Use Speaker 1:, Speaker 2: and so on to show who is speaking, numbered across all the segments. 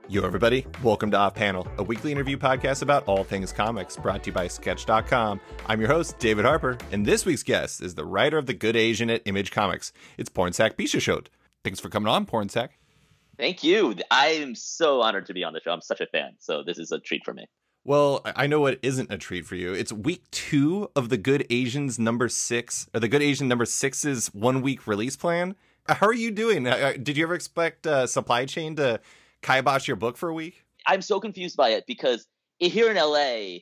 Speaker 1: Yo, everybody. Welcome to Off Panel, a weekly interview podcast about all things comics, brought to you by Sketch.com. I'm your host, David Harper, and this week's guest is the writer of The Good Asian at Image Comics. It's Pornsak Pichetshote. Thanks for coming on, Pornsak.
Speaker 2: Thank you. I am so honored to be on the show. I'm such a fan, so this is a treat for me.
Speaker 1: Well, I know what isn't a treat for you. It's week 2 of The Good Asian's number 6, or The Good Asian number 6's 1-week release plan. How are you doing? Did you ever expect supply chain to kibosh your book for a week?
Speaker 2: I'm so confused by it because here in LA,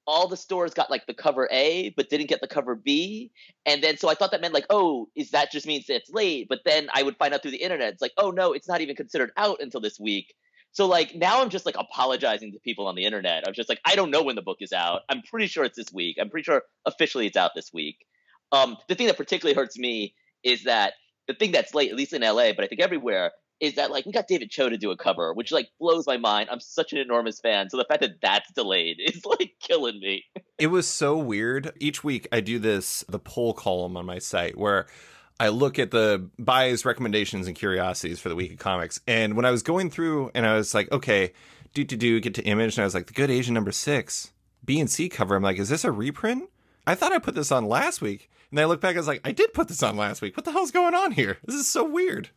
Speaker 2: all the stores got like the cover A, but didn't get the cover B. And then so I thought that meant like, oh, that just means it's late. But then I would find out through the internet, it's like, oh no, it's not even considered out until this week. So like now I'm just like apologizing to people on the internet. I'm just like, I don't know when the book is out. I'm pretty sure it's this week. I'm pretty sure officially it's out this week. The thing that particularly hurts me is that the thing that's late, at least in LA, but I think everywhere, is that like we got David Cho to do a cover, which like blows my mind. I'm such an enormous fan. So the fact that that's delayed is like killing me.
Speaker 1: It was so weird. Each week I do the poll column on my site where I look at the buys, recommendations, and curiosities for the week of comics. And when I was going through and I was like, okay, get to Image, and I was like, The Good Asian number 6, B and C cover. I'm like, is this a reprint? I thought I put this on last week. And then I look back, I was like, I did put this on last week. What the hell's going on here? This is so weird.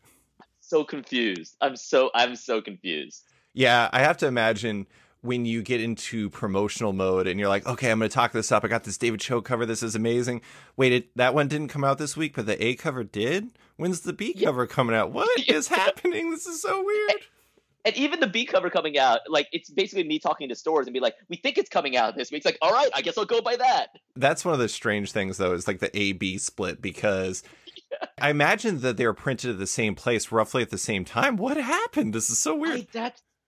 Speaker 2: So confused. I'm so confused.
Speaker 1: Yeah, I have to imagine when you get into promotional mode and you're like, okay, I'm going to talk this up. I got this David Cho cover. This is amazing. Wait, that one didn't come out this week, but the A cover did? When's the B cover coming out? What is happening? This is so weird.
Speaker 2: And even the B cover coming out, like, it's basically me talking to stores and be like, we think it's coming out this week. It's like, all right, I guess I'll go by that.
Speaker 1: That's one of the strange things, though, is like the A-B split, because I imagine that they were printed at the same place roughly at the same time. What happened? This is so weird.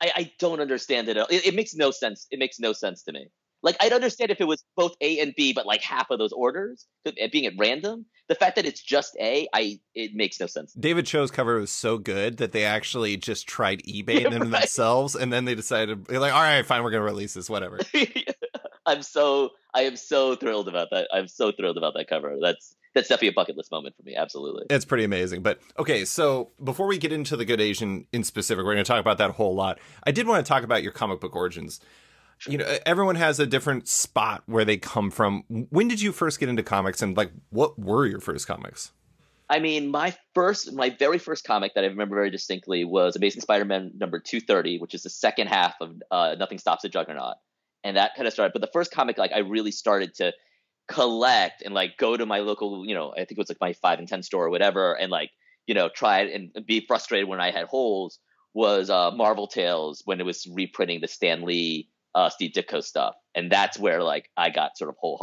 Speaker 2: I don't understand it. It makes no sense. It makes no sense to me. Like, I'd understand if it was both A and B, but like half of those orders being at random. The fact that it's just A, it makes no sense.
Speaker 1: David Cho's cover was so good that they actually just tried eBaying them themselves, and then they decided, like, all right, fine, we're going to release this, whatever.
Speaker 2: I am so thrilled about that. I'm so thrilled about that cover. That's definitely a bucket list moment for me. Absolutely.
Speaker 1: It's pretty amazing. But okay, so before we get into The Good Asian in specific, we're going to talk about that a whole lot. I did want to talk about your comic book origins. Sure. You know, everyone has a different spot where they come from. When did you first get into comics, and like, what were your first comics?
Speaker 2: I mean, my very first comic that I remember very distinctly was Amazing Spider-Man number 230, which is the second half of Nothing Stops the Juggernaut. And that kind of started. But the first comic, like, I really started to collect and like go to my local, you know, I think it was like my 5 and 10 store or whatever, and like, you know, try it and be frustrated when I had holes, was Marvel Tales, when it was reprinting the Stan Lee, Steve Ditko stuff. And that's where like I got sort of whole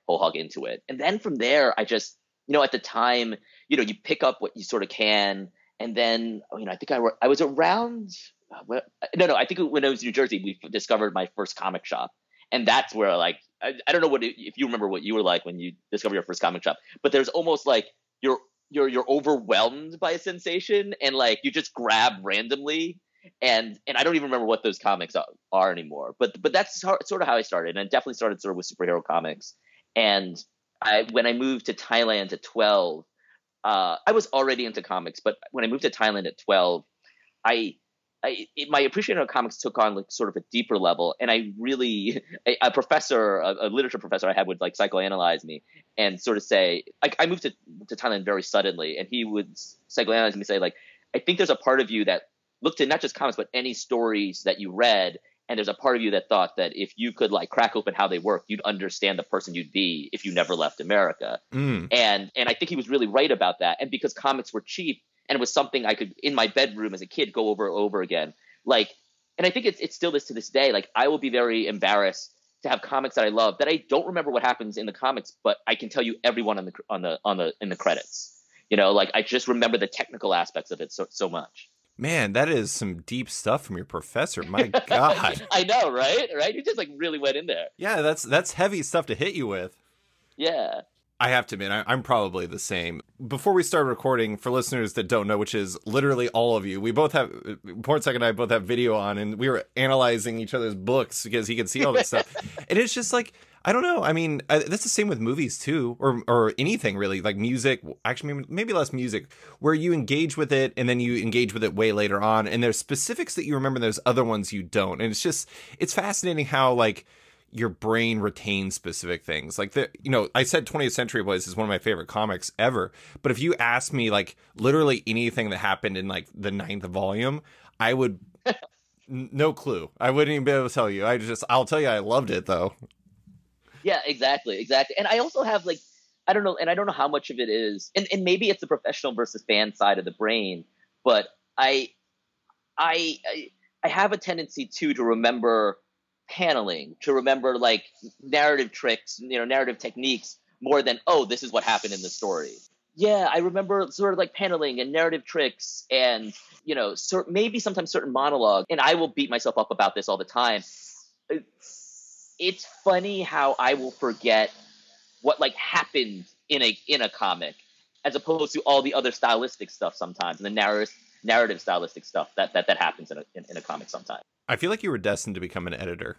Speaker 2: hog into it. And then from there, I just, you know, at the time, you know, you pick up what you sort of can. And then, you know, I think I was around, I think when I was in New Jersey, we discovered my first comic shop. And that's where, like, I don't know if you remember what you were like when you discovered your first comic shop, but there's almost like you're overwhelmed by a sensation, and like you just grab randomly, and I don't even remember what those comics are anymore. But that's sort of how I started, and I definitely started sort of with superhero comics. And when I moved to Thailand at 12, I was already into comics, but when I moved to Thailand at 12, my appreciation of comics took on like sort of a deeper level. And I really, a literature professor I had would like psychoanalyze me and sort of say, like, I moved to Thailand very suddenly, and he would psychoanalyze me and say, like, I think there's a part of you that looked at not just comics, but any stories that you read. And there's a part of you that thought that if you could like crack open how they work, you'd understand the person you'd be if you never left America. And I think he was really right about that. And because comics were cheap, and it was something I could, in my bedroom as a kid, go over again. Like, and I think it's still this to this day. Like, I will be very embarrassed to have comics that I love that I don't remember what happens in the comics, but I can tell you everyone in the credits. You know, like, I just remember the technical aspects of it so much.
Speaker 1: Man, that is some deep stuff from your professor. My God.
Speaker 2: I know, right? You just like really went in there.
Speaker 1: Yeah, that's heavy stuff to hit you with.
Speaker 2: Yeah.
Speaker 1: I have to admit, I'm probably the same. Before we start recording, for listeners that don't know, which is literally all of you, we both have, Pornsak and I both have video on, and we were analyzing each other's books because he could see all this stuff. And it's just like, I don't know. I mean, that's the same with movies too, or anything really, like music. Actually, maybe less music, where you engage with it and then you engage with it way later on, and there's specifics that you remember, and there's other ones you don't, and it's fascinating how like your brain retains specific things. Like I said 20th Century Boys is one of my favorite comics ever, but if you ask me like literally anything that happened in like the ninth volume, I would no clue. I wouldn't even be able to tell you. I'll tell you I loved it though.
Speaker 2: Yeah, exactly. And I also have like, I don't know how much of it is, and maybe it's the professional versus fan side of the brain, but I have a tendency to remember paneling, to remember like narrative tricks, narrative techniques more than, oh, this is what happened in the story. Yeah, I remember sort of like paneling and narrative tricks and, maybe sometimes certain monologue, and I will beat myself up about this all the time. It's funny how I will forget what like happened in a comic, as opposed to all the other stylistic stuff sometimes, and the narrative stylistic stuff that happens in a comic sometimes.
Speaker 1: I feel like you were destined to become an editor.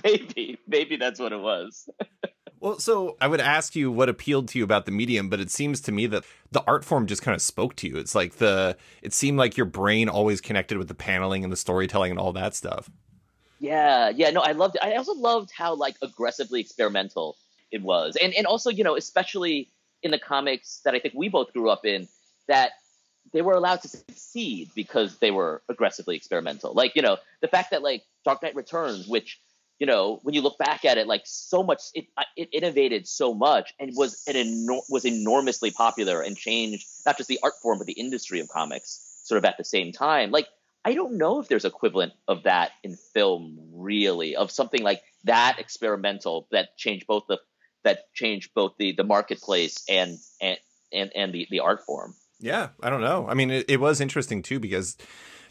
Speaker 2: Maybe that's what it was.
Speaker 1: Well, so I would ask you what appealed to you about the medium, but it seems to me that the art form just kind of spoke to you. It's like it seemed like your brain always connected with the paneling and the storytelling and all that stuff.
Speaker 2: Yeah, no, I loved it. I also loved how like aggressively experimental it was, and also especially in the comics that I think we both grew up in, that they were allowed to succeed because they were aggressively experimental. Like the fact that like Dark Knight Returns, which when you look back at it, like so much, it innovated so much and was enormously popular and changed not just the art form but the industry of comics sort of at the same time. Like I don't know if there's equivalent of that in film, really, of something like that experimental that changed both the marketplace and the art form.
Speaker 1: Yeah, I don't know. I mean, it was interesting too, because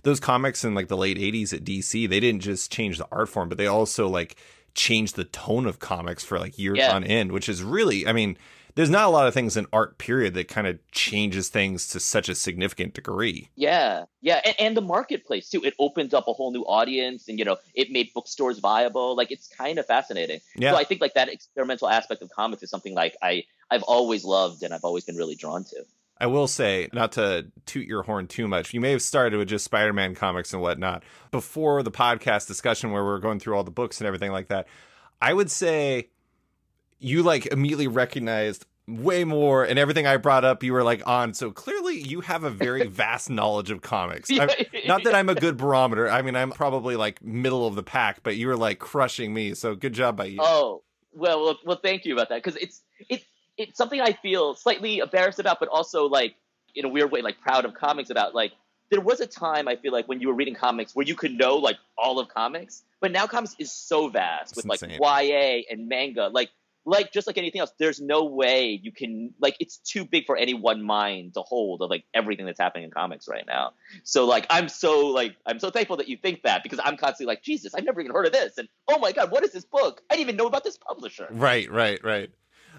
Speaker 1: those comics in like the late 80s at DC, they didn't just change the art form, but they also like changed the tone of comics for like years on end, which is really, I mean, there's not a lot of things in art period that kind of changes things to such a significant degree.
Speaker 2: Yeah. And the marketplace too. It opened up a whole new audience, and it made bookstores viable. Like it's kind of fascinating.
Speaker 1: Yeah.
Speaker 2: So I think like that experimental aspect of comics is something like I've always loved and I've always been really drawn to.
Speaker 1: I will say, not to toot your horn too much, you may have started with just Spider-Man comics and whatnot. Before the podcast discussion where we're going through all the books and everything like that, I would say you like immediately recognized way more, and everything I brought up you were like on. So clearly you have a very vast knowledge of comics. Not that I'm a good barometer. I mean, I'm probably like middle of the pack, but you were like crushing me. So good job by you.
Speaker 2: Oh, well, thank you about that. Because it's something I feel slightly embarrassed about, but also like in a weird way, like proud of comics about. Like there was a time I feel like when you were reading comics where you could know like all of comics, but now comics is so vast with like YA and manga, like just like anything else, there's no way you can, like, it's too big for any one mind to hold of like everything that's happening in comics right now. So like I'm so thankful that you think that, because I'm constantly like, Jesus, I've never even heard of this, and oh my God, what is this book? I didn't even know about this publisher.
Speaker 1: Right.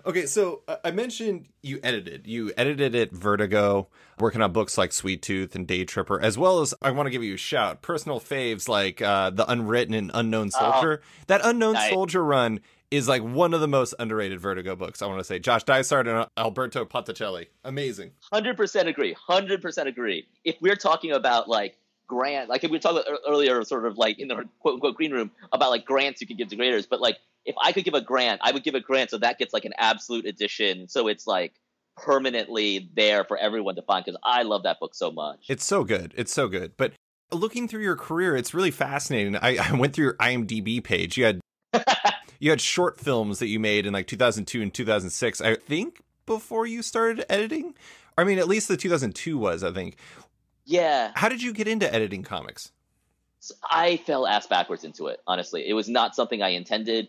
Speaker 1: Okay, so I mentioned you edited at Vertigo, working on books like Sweet Tooth and Day Tripper, as well as, I want to give you a shout, personal faves like The Unwritten and Unknown Soldier. That Unknown Soldier run is like one of the most underrated Vertigo books, I want to say. Josh Dysart and Alberto Ponticelli. Amazing.
Speaker 2: 100% agree. 100% agree. If we're talking about like grant, like if we talked earlier sort of like in the quote unquote green room about like grants you could give to graders, but like if I could give a grant, I would give a grant so that gets like an absolute edition, so it's like permanently there for everyone to find, because I love that book so much.
Speaker 1: It's so good. But looking through your career, it's really fascinating. I went through your IMDb page. You had short films that you made in like 2002 and 2006, I think, before you started editing. I mean, at least the 2002 was, I think.
Speaker 2: Yeah.
Speaker 1: How did you get into editing comics?
Speaker 2: I fell ass backwards into it, honestly. It was not something I intended.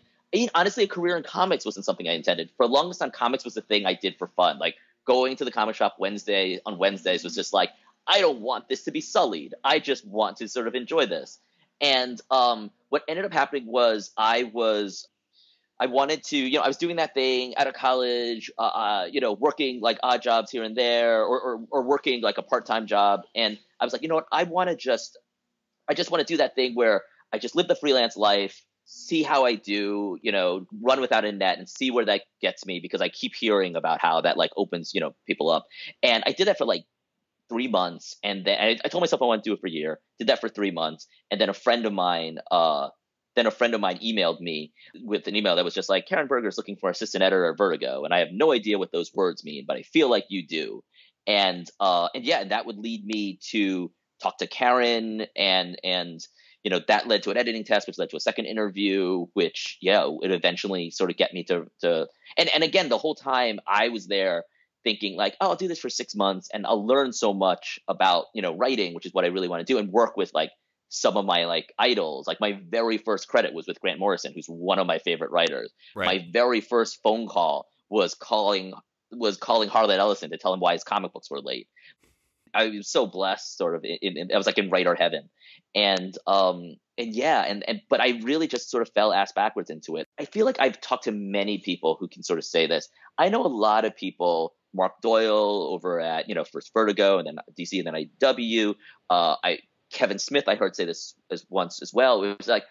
Speaker 2: Honestly, a career in comics wasn't something I intended. For the longest time, comics was the thing I did for fun. Like going to the comic shop on Wednesdays was just like, I don't want this to be sullied. I just want to sort of enjoy this. And what ended up happening was I wanted to, I was doing that thing out of college, working like odd jobs here and there, or working like a part-time job. And I was like, you know what, I just want to do that thing where I just live the freelance life, see how I do, run without a net and see where that gets me, because I keep hearing about how that like opens, people up. And I did that for like 3 months. And then I told myself I want to do it for a year, did that for 3 months. And then a friend of mine emailed me with an email that was just like, Karen Berger is looking for assistant editor at Vertigo. And I have no idea what those words mean, but I feel like you do. And that would lead me to talk to Karen, and that led to an editing test, which led to a second interview, which it eventually sort of get me to and again, the whole time I was there thinking like, oh, I'll do this for 6 months and I'll learn so much about writing, which is what I really want to do, and work with like some of my like idols. Like my very first credit was with Grant Morrison, who's one of my favorite writers. Right. My very first phone call was calling Harlan Ellison to tell him why his comic books were late. I was so blessed, sort of. I was like in writer heaven, but I really just sort of fell ass backwards into it. I feel like I've talked to many people who can sort of say this. I know a lot of people, Mark Doyle over at first Vertigo and then DC and then IDW. Kevin Smith, I heard say this once as well. It was like,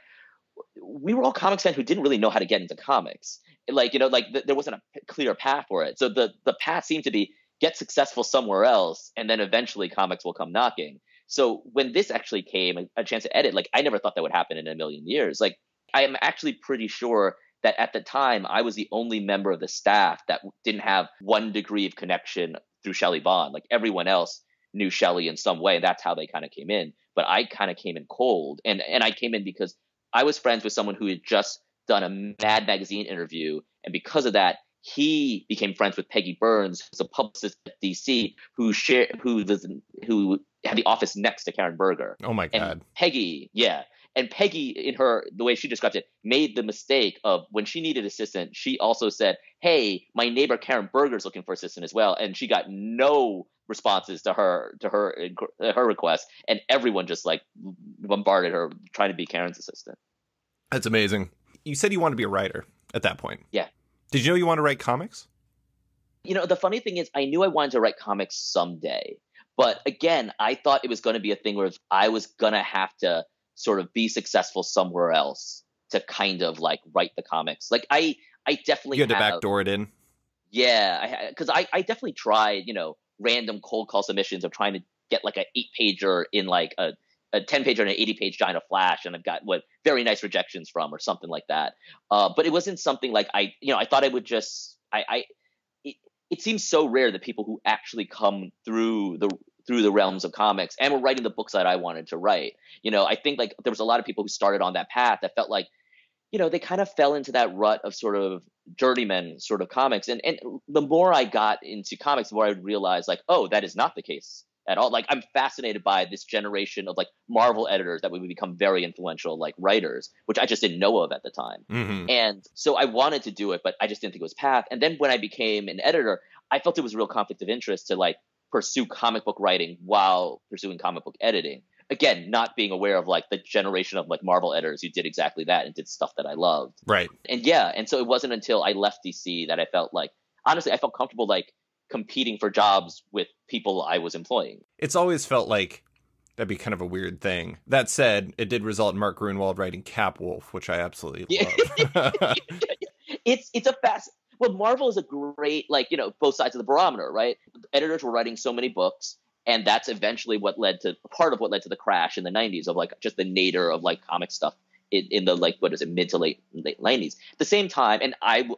Speaker 2: we were all comics fans who didn't really know how to get into comics. There wasn't a clear path for it. So the path seemed to be get successful somewhere else, and then eventually comics will come knocking. So when this actually came, a chance to edit, like I never thought that would happen in a million years. Like I am actually pretty sure that at the time I was the only member of the staff that didn't have 1 degree of connection through Shelley Bond. Like everyone else knew Shelley in some way. That's how they kind of came in. But I kind of came in cold, and I came in because I was friends with someone who had just done a Mad Magazine interview, and because of that, he became friends with Peggy Burns, who's a publicist at DC, who had the office next to Karen Berger.
Speaker 1: Oh my God.
Speaker 2: And Peggy, in the way she described it, made the mistake of when she needed assistant, she also said, hey, my neighbor Karen Berger's looking for assistant as well. And she got no responses to her request. And everyone just like bombarded her trying to be Karen's assistant.
Speaker 1: That's amazing. You said you wanted to be a writer at that point.
Speaker 2: Yeah.
Speaker 1: Did you know you want to write comics?
Speaker 2: The funny thing is I knew I wanted to write comics someday. But again, I thought it was going to be a thing where I was going to have to sort of be successful somewhere else to kind of like write the comics. Like I definitely
Speaker 1: you had to backdoor it in.
Speaker 2: Yeah, because I definitely tried, random cold call submissions of trying to get like an 8-pager in like a 10-pager and an 80-page Giant of Flash, and I've got very nice rejections from or something like that. But it wasn't something like I thought I would just it seems so rare that people who actually come through the realms of comics and were writing the books that I wanted to write. I think like there was a lot of people who started on that path that felt like, they kind of fell into that rut of sort of journeyman sort of comics. And the more I got into comics, the more I would realize like, oh, that is not the case at all. Like I'm fascinated by this generation of like Marvel editors that would become very influential like writers, which I just didn't know of at the time. Mm-hmm. And so I wanted to do it, but I just didn't think it was path. And then when I became an editor, I felt it was a real conflict of interest to like pursue comic book writing while pursuing comic book editing. Again, not being aware of like the generation of like Marvel editors who did exactly that and did stuff that I loved.
Speaker 1: Right.
Speaker 2: And so it wasn't until I left DC that I felt like, honestly, I felt comfortable like competing for jobs with people I was employing.
Speaker 1: It's always felt like that'd be kind of a weird thing. That said, it did result in Mark Gruenwald writing Capwolf, which I absolutely love.
Speaker 2: It's a fast. Well, Marvel is a great, like, both sides of the barometer, right? Editors were writing so many books, and that's eventually part of what led to the crash in the 90s of like just the nadir of like comic stuff in the like, what is it, mid to late 90s. At the same time, and I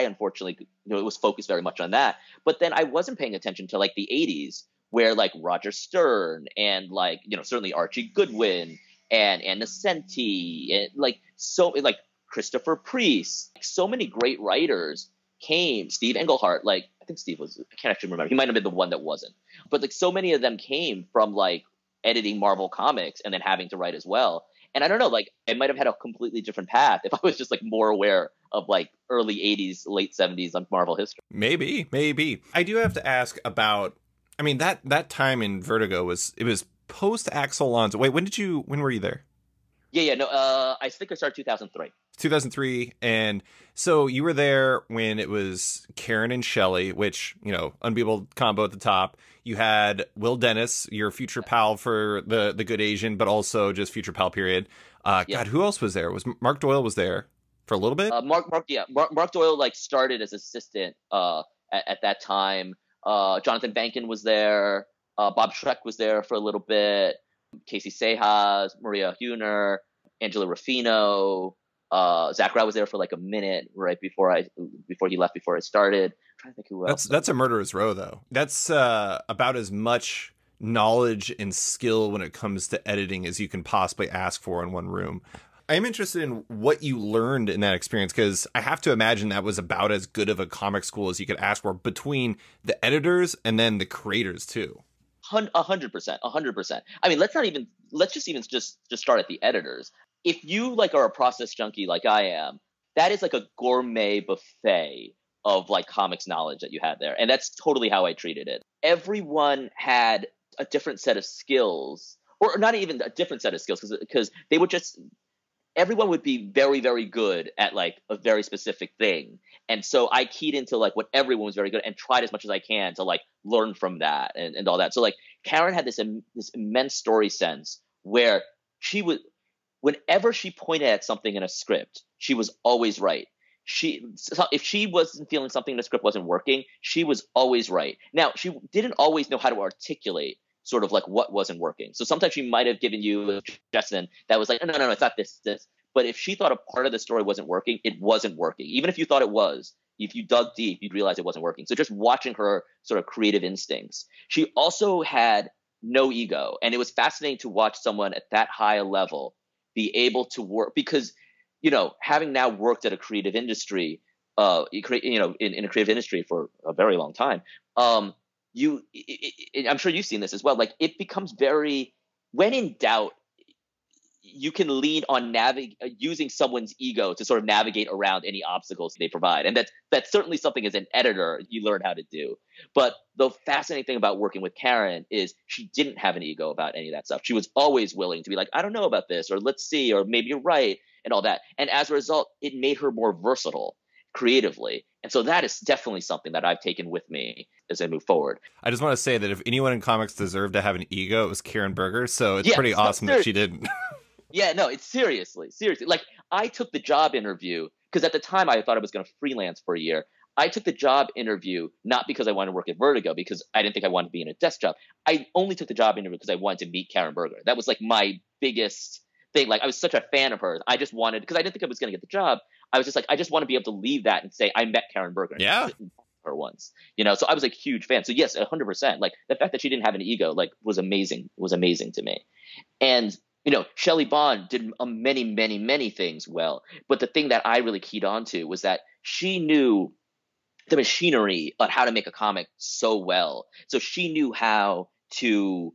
Speaker 2: unfortunately, it was focused very much on that, but then I wasn't paying attention to like the 80s where like Roger Stern and like, certainly Archie Goodwin and Nocenti and like Christopher Priest, so many great writers came. Steve Englehart, like I think Steve was, I can't actually remember. He might have been the one that wasn't, but like so many of them came from like editing Marvel comics and then having to write as well. And I don't know, like I might have had a completely different path if I was just like more aware of like early 80s, late 70s on Marvel history.
Speaker 1: Maybe. I do have to ask about, I mean, that time in Vertigo was post Axel Alonso. Wait, when were you there?
Speaker 2: Yeah, no. I think I started 2003.
Speaker 1: 2003. And so you were there when it was Karen and Shelley, which, unbeatable combo at the top. You had Will Dennis, your future pal for the Good Asian, but also just future pal period.
Speaker 2: Yeah.
Speaker 1: God, who else was there? Was Mark Doyle was there for a little bit?
Speaker 2: Mark Doyle like started as assistant at that time. Jonathan Bankin was there. Bob Schreck was there for a little bit. Casey Sejas, Maria Huner, Angela Ruffino. Zach Rao was there for like a minute right before he left, before I started. I'm trying to think who else.
Speaker 1: That's a murderer's row, though. That's about as much knowledge and skill when it comes to editing as you can possibly ask for in one room. I am interested in what you learned in that experience, because I have to imagine that was about as good of a comic school as you could ask for between the editors and then the creators too.
Speaker 2: 100%. I mean, let's just start at the editors. If you like are a process junkie like I am, that is like a gourmet buffet of like comics knowledge that you had there. And that's totally how I treated it. Everyone had a different set of skills, or not even a different set of skills, because they would just, everyone would be very, very good at like a very specific thing. And so I keyed into like what everyone was very good at and tried as much as I can to like learn from that and all that. So like Karen had this immense story sense where she would, whenever she pointed at something in a script, she was always right. If she wasn't feeling something in the script wasn't working, she was always right. Now, she didn't always know how to articulate sort of like what wasn't working. So sometimes she might have given you a suggestion that was like, no, it's not this. But if she thought a part of the story wasn't working, it wasn't working. Even if you thought it was, if you dug deep, you'd realize it wasn't working. So just watching her sort of creative instincts. She also had no ego. And it was fascinating to watch someone at that high a level be able to work, because, having now worked at a creative industry, in a creative industry for a very long time, I'm sure you've seen this as well. Like it becomes very, when in doubt, you can lean on using someone's ego to sort of navigate around any obstacles they provide. And that's certainly something as an editor you learn how to do. But the fascinating thing about working with Karen is she didn't have an ego about any of that stuff. She was always willing to be like, I don't know about this, or let's see, or maybe you're right, and all that. And as a result, it made her more versatile creatively. And so that is definitely something that I've taken with me as I move forward.
Speaker 1: I just want to say that if anyone in comics deserved to have an ego, it was Karen Berger. So it's pretty awesome that she didn't.
Speaker 2: Yeah, no, it's seriously. Like I took the job interview because at the time I thought I was going to freelance for a year. I took the job interview not because I wanted to work at Vertigo, because I didn't think I wanted to be in a desk job. I only took the job interview because I wanted to meet Karen Berger. That was like my biggest thing. Like I was such a fan of hers. I just wanted, because I didn't think I was going to get the job. I was just like, I just want to be able to leave that and say I met Karen Berger.
Speaker 1: Yeah.
Speaker 2: Her once, so I was a huge fan. So yes, 100%. Like the fact that she didn't have an ego, like was amazing. It was amazing to me. And Shelley Bond did many, many, many things well. But the thing that I really keyed on to was that she knew the machinery on how to make a comic so well. So she knew how to,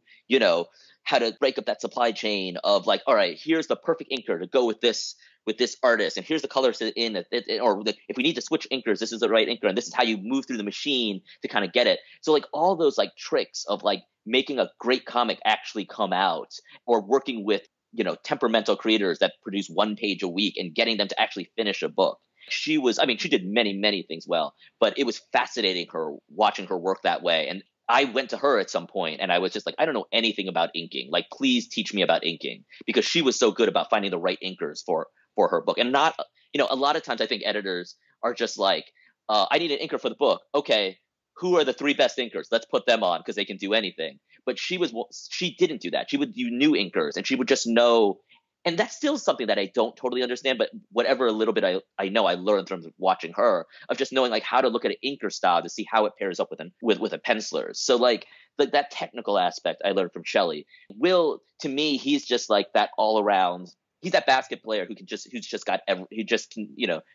Speaker 2: how to break up that supply chain of like, all right, here's the perfect inker to go with this artist, and here's the colors if we need to switch inkers, this is the right inker, and this is how you move through the machine to kind of get it. So like all those like tricks of like making a great comic actually come out, or working with temperamental creators that produce one page a week and getting them to actually finish a book. She did many, many things well, but it was fascinating watching her work that way. And I went to her at some point and I was just like, I don't know anything about inking. Like, please teach me about inking, because she was so good about finding the right inkers for her book. And not, a lot of times I think editors are just like, I need an inker for the book. Okay, who are the 3 best inkers? Let's put them on because they can do anything. But she didn't do that. She would do new inkers, and she would just know. And that's still something that I don't totally understand, but whatever a little bit I know, I learned from watching her, of just knowing like how to look at an inker style to see how it pairs up with a penciler. So like that technical aspect I learned from Shelley. Will, to me, he's just like that all around. He's that basket player who can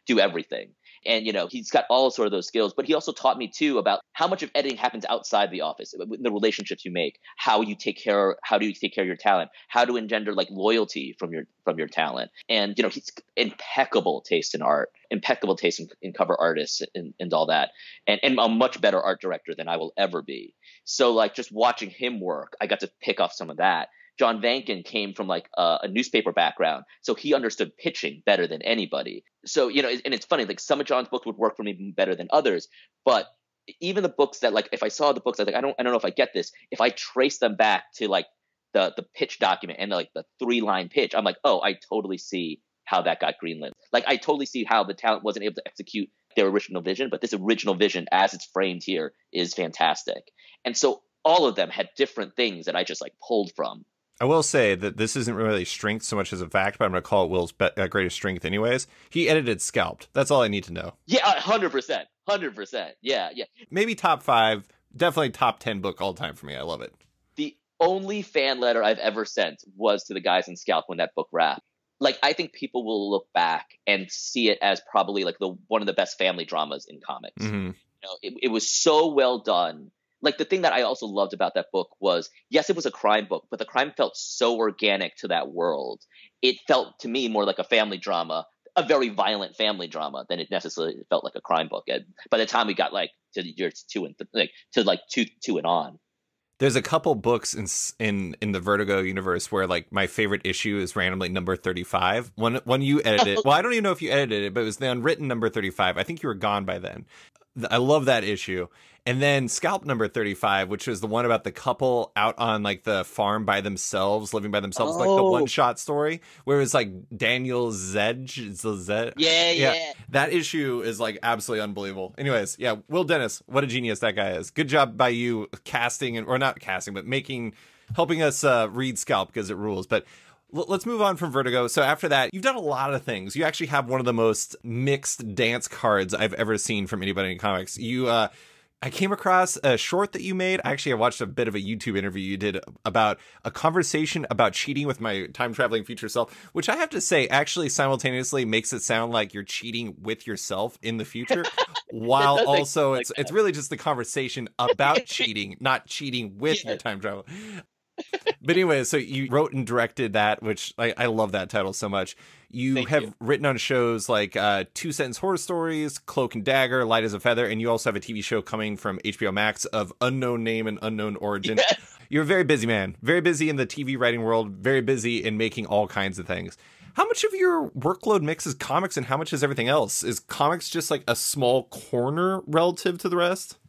Speaker 2: do everything. And, he's got all sort of those skills, but he also taught me too about how much of editing happens outside the office, the relationships you make, how do you take care of your talent, how to engender like loyalty from your talent. And, he's impeccable taste in art, impeccable taste in cover artists and all that. And a much better art director than I will ever be. So like just watching him work, I got to pick off some of that. John Vankin came from like a newspaper background, so he understood pitching better than anybody. So, and it's funny, like some of John's books would work for me better than others, but even the books that, like, if I saw the books, I was like, I don't know if I get this. If I trace them back to like the pitch document and like the 3-line pitch, I'm like, oh, I totally see how that got greenlit. Like, I totally see how the talent wasn't able to execute their original vision, but this original vision as it's framed here is fantastic. And so all of them had different things that I just like pulled from.
Speaker 1: I will say that this isn't really strength so much as a fact, but I'm going to call it Will's greatest strength anyways. He edited Scalped. That's all I need to know.
Speaker 2: Yeah, 100%. 100%. Yeah.
Speaker 1: Maybe top 5, definitely top 10 book all time for me. I love it.
Speaker 2: The only fan letter I've ever sent was to the guys in Scalped when that book wrapped. Like, I think people will look back and see it as probably like one of the best family dramas in comics.
Speaker 1: Mm-hmm.
Speaker 2: It was so well done. Like, the thing that I also loved about that book was, yes, it was a crime book, but the crime felt so organic to that world. It felt to me more like a family drama, a very violent family drama, than it necessarily felt like a crime book. And by the time we got like to years 2 and two and on.
Speaker 1: There's a couple books in the Vertigo universe where like my favorite issue is randomly number 35. One you edited. Well, I don't even know if you edited it, but it was the unwritten number 35. I think you were gone by then. I love that issue. And then Scalp number 35, which was the one about the couple out on like the farm by themselves, living by themselves, like the one-shot story, where it's like Daniel Zed.
Speaker 2: Yeah.
Speaker 1: That issue is like absolutely unbelievable. Anyways, yeah, Will Dennis, what a genius that guy is. Good job by you casting, or not casting, but helping us read Scalp, because it rules. But let's move on from Vertigo. So after that, you've done a lot of things. You actually have one of the most mixed dance cards I've ever seen from anybody in comics. I came across a short that you made. Actually, I watched a bit of a YouTube interview you did about a conversation about cheating with my time-traveling future self, which I have to say actually simultaneously makes it sound like you're cheating with yourself in the future, while also it's really just the conversation about cheating, not cheating with your time travel. But anyway, so you wrote and directed that, which I love that title so much. You have written on shows like 2 Sentence Horror Stories, Cloak and Dagger, Light as a Feather, and you also have a TV show coming from HBO Max of unknown name and unknown origin. Yes. You're a very busy man, very busy in the TV writing world, very busy in making all kinds of things. How much of your workload mixes comics and how much is everything else? Is comics just like a small corner relative to the rest?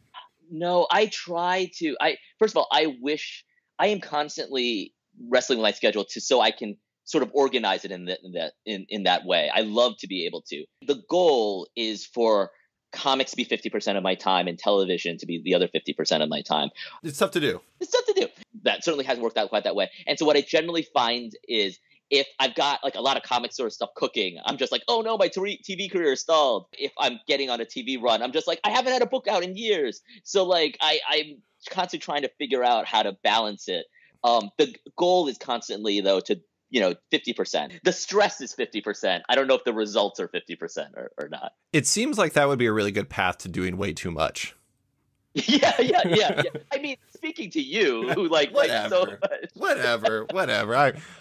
Speaker 2: No, I try to. First of all, I am constantly wrestling with my schedule so I can sort of organize it in that way. I love to be able to. The goal is for comics to be 50% of my time and television to be the other 50% of my time.
Speaker 1: It's tough to do.
Speaker 2: That certainly hasn't worked out quite that way. And so what I generally find is, if I've got like a lot of comic sort of stuff cooking, I'm just like, oh no, my TV career is stalled. If I'm getting on a TV run, I'm just like, I haven't had a book out in years. So like I'm constantly trying to figure out how to balance it. The goal is constantly though to 50%. The stress is 50%. I don't know if the results are 50% or not.
Speaker 1: It seems like that would be a really good path to doing way too much.
Speaker 2: Yeah. I mean, speaking to you, who like so much.
Speaker 1: Whatever.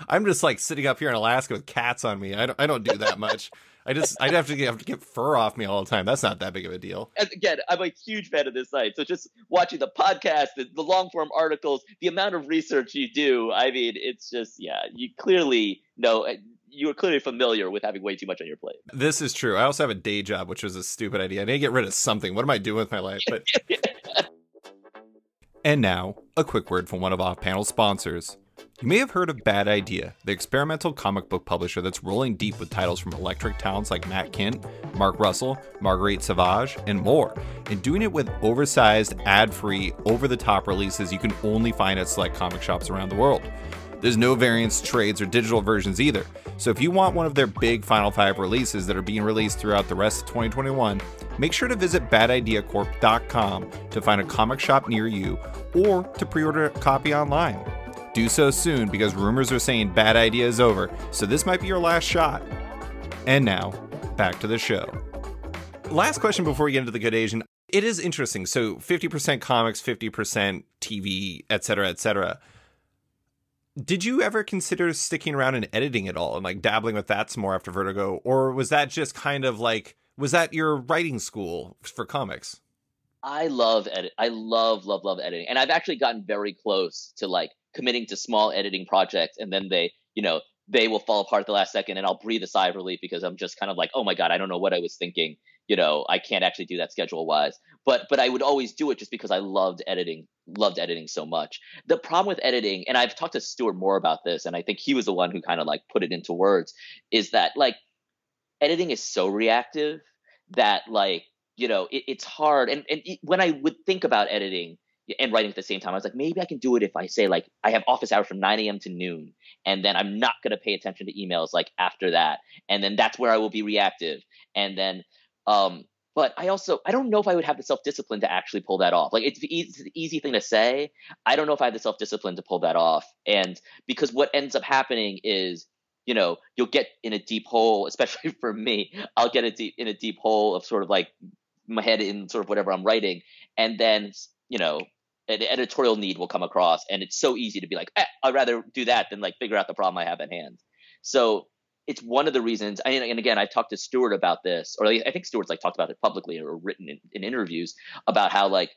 Speaker 1: I'm just like sitting up here in Alaska with cats on me. I don't do that much. I'd have to get fur off me all the time. That's not that big of a deal.
Speaker 2: Again, I'm a huge fan of this site. So just watching the podcast, the long form articles, the amount of research you do, I mean, it's just, you clearly know, you're clearly familiar with having way too much on your plate.
Speaker 1: This is true. I also have a day job, which was a stupid idea. I need to get rid of something. What am I doing with my life? But And now, a quick word from one of off-panel sponsors. You may have heard of Bad Idea, the experimental comic book publisher that's rolling deep with titles from electric talents like Matt Kindt, Mark Russell, Marguerite Sauvage, and more, and doing it with oversized, ad-free, over-the-top releases you can only find at select comic shops around the world. There's no variants, trades, or digital versions either, so if you want one of their big Final 5 releases that are being released throughout the rest of 2021, make sure to visit badideacorp.com to find a comic shop near you, or to pre-order a copy online. Do so soon, because rumors are saying Bad Idea is over, so this might be your last shot. And now, back to the show. Last question before we get into the Good Asian. It is interesting. So 50% comics, 50% TV, etc., etc. Did you ever consider sticking around and editing it all and like dabbling with that some more after Vertigo? Or was that just kind of like, was that your writing school for comics?
Speaker 2: I love edit. I love editing. And I've actually gotten very close to like committing to small editing projects, and then they will fall apart at the last second, and I'll breathe a sigh of relief because I'm just kind of like, oh my God, I don't know what I was thinking. I can't actually do that schedule wise. But I would always do it just because I loved editing so much. The problem with editing, and I've talked to Stuart more about this, and I think he was the one who kind of like put it into words, is that like editing is so reactive that like, it's hard. And when I would think about editing and writing at the same time, I was like, maybe I can do it if I say like I have office hours from 9 a.m. to noon, and then I'm not going to pay attention to emails like after that. And then that's where I will be reactive. And then, but I don't know if I would have the self-discipline to actually pull that off. Like it's an easy thing to say. I don't know if I have the self-discipline to pull that off. And because what ends up happening is, you'll get in a deep hole, especially for me, I'll get in a deep hole of sort of like my head in sort of whatever I'm writing. And then, an editorial need will come across, and it's so easy to be like, I'd rather do that than like figure out the problem I have at hand. So it's one of the reasons. And again, I talked to Stuart about this, or I think Stuart's like talked about it publicly or written in interviews about how like,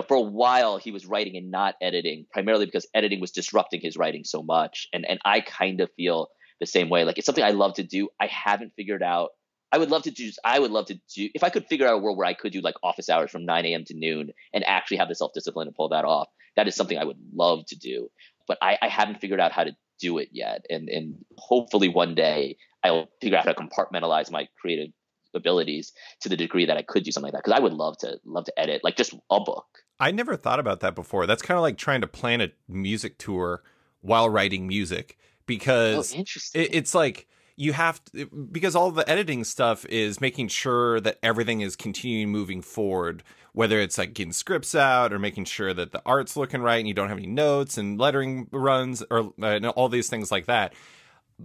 Speaker 2: for a while he was writing and not editing, primarily because editing was disrupting his writing so much. And I kind of feel the same way. Like it's something I love to do. I haven't figured out. I would love to do if I could figure out a world where I could do like office hours from 9 a.m. to noon and actually have the self-discipline to pull that off. That is something I would love to do, but I haven't figured out how to do it yet. And hopefully one day I'll figure out how to compartmentalize my creative abilities to the degree that I could do something like that. Cause I would love to edit like just a book.
Speaker 1: I never thought about that before. That's kind of like trying to plan a music tour while writing music, because it's like, you have to, because all the editing stuff is making sure that everything is continuing moving forward, whether it's like getting scripts out or making sure that the art's looking right and you don't have any notes and lettering runs or all these things like that.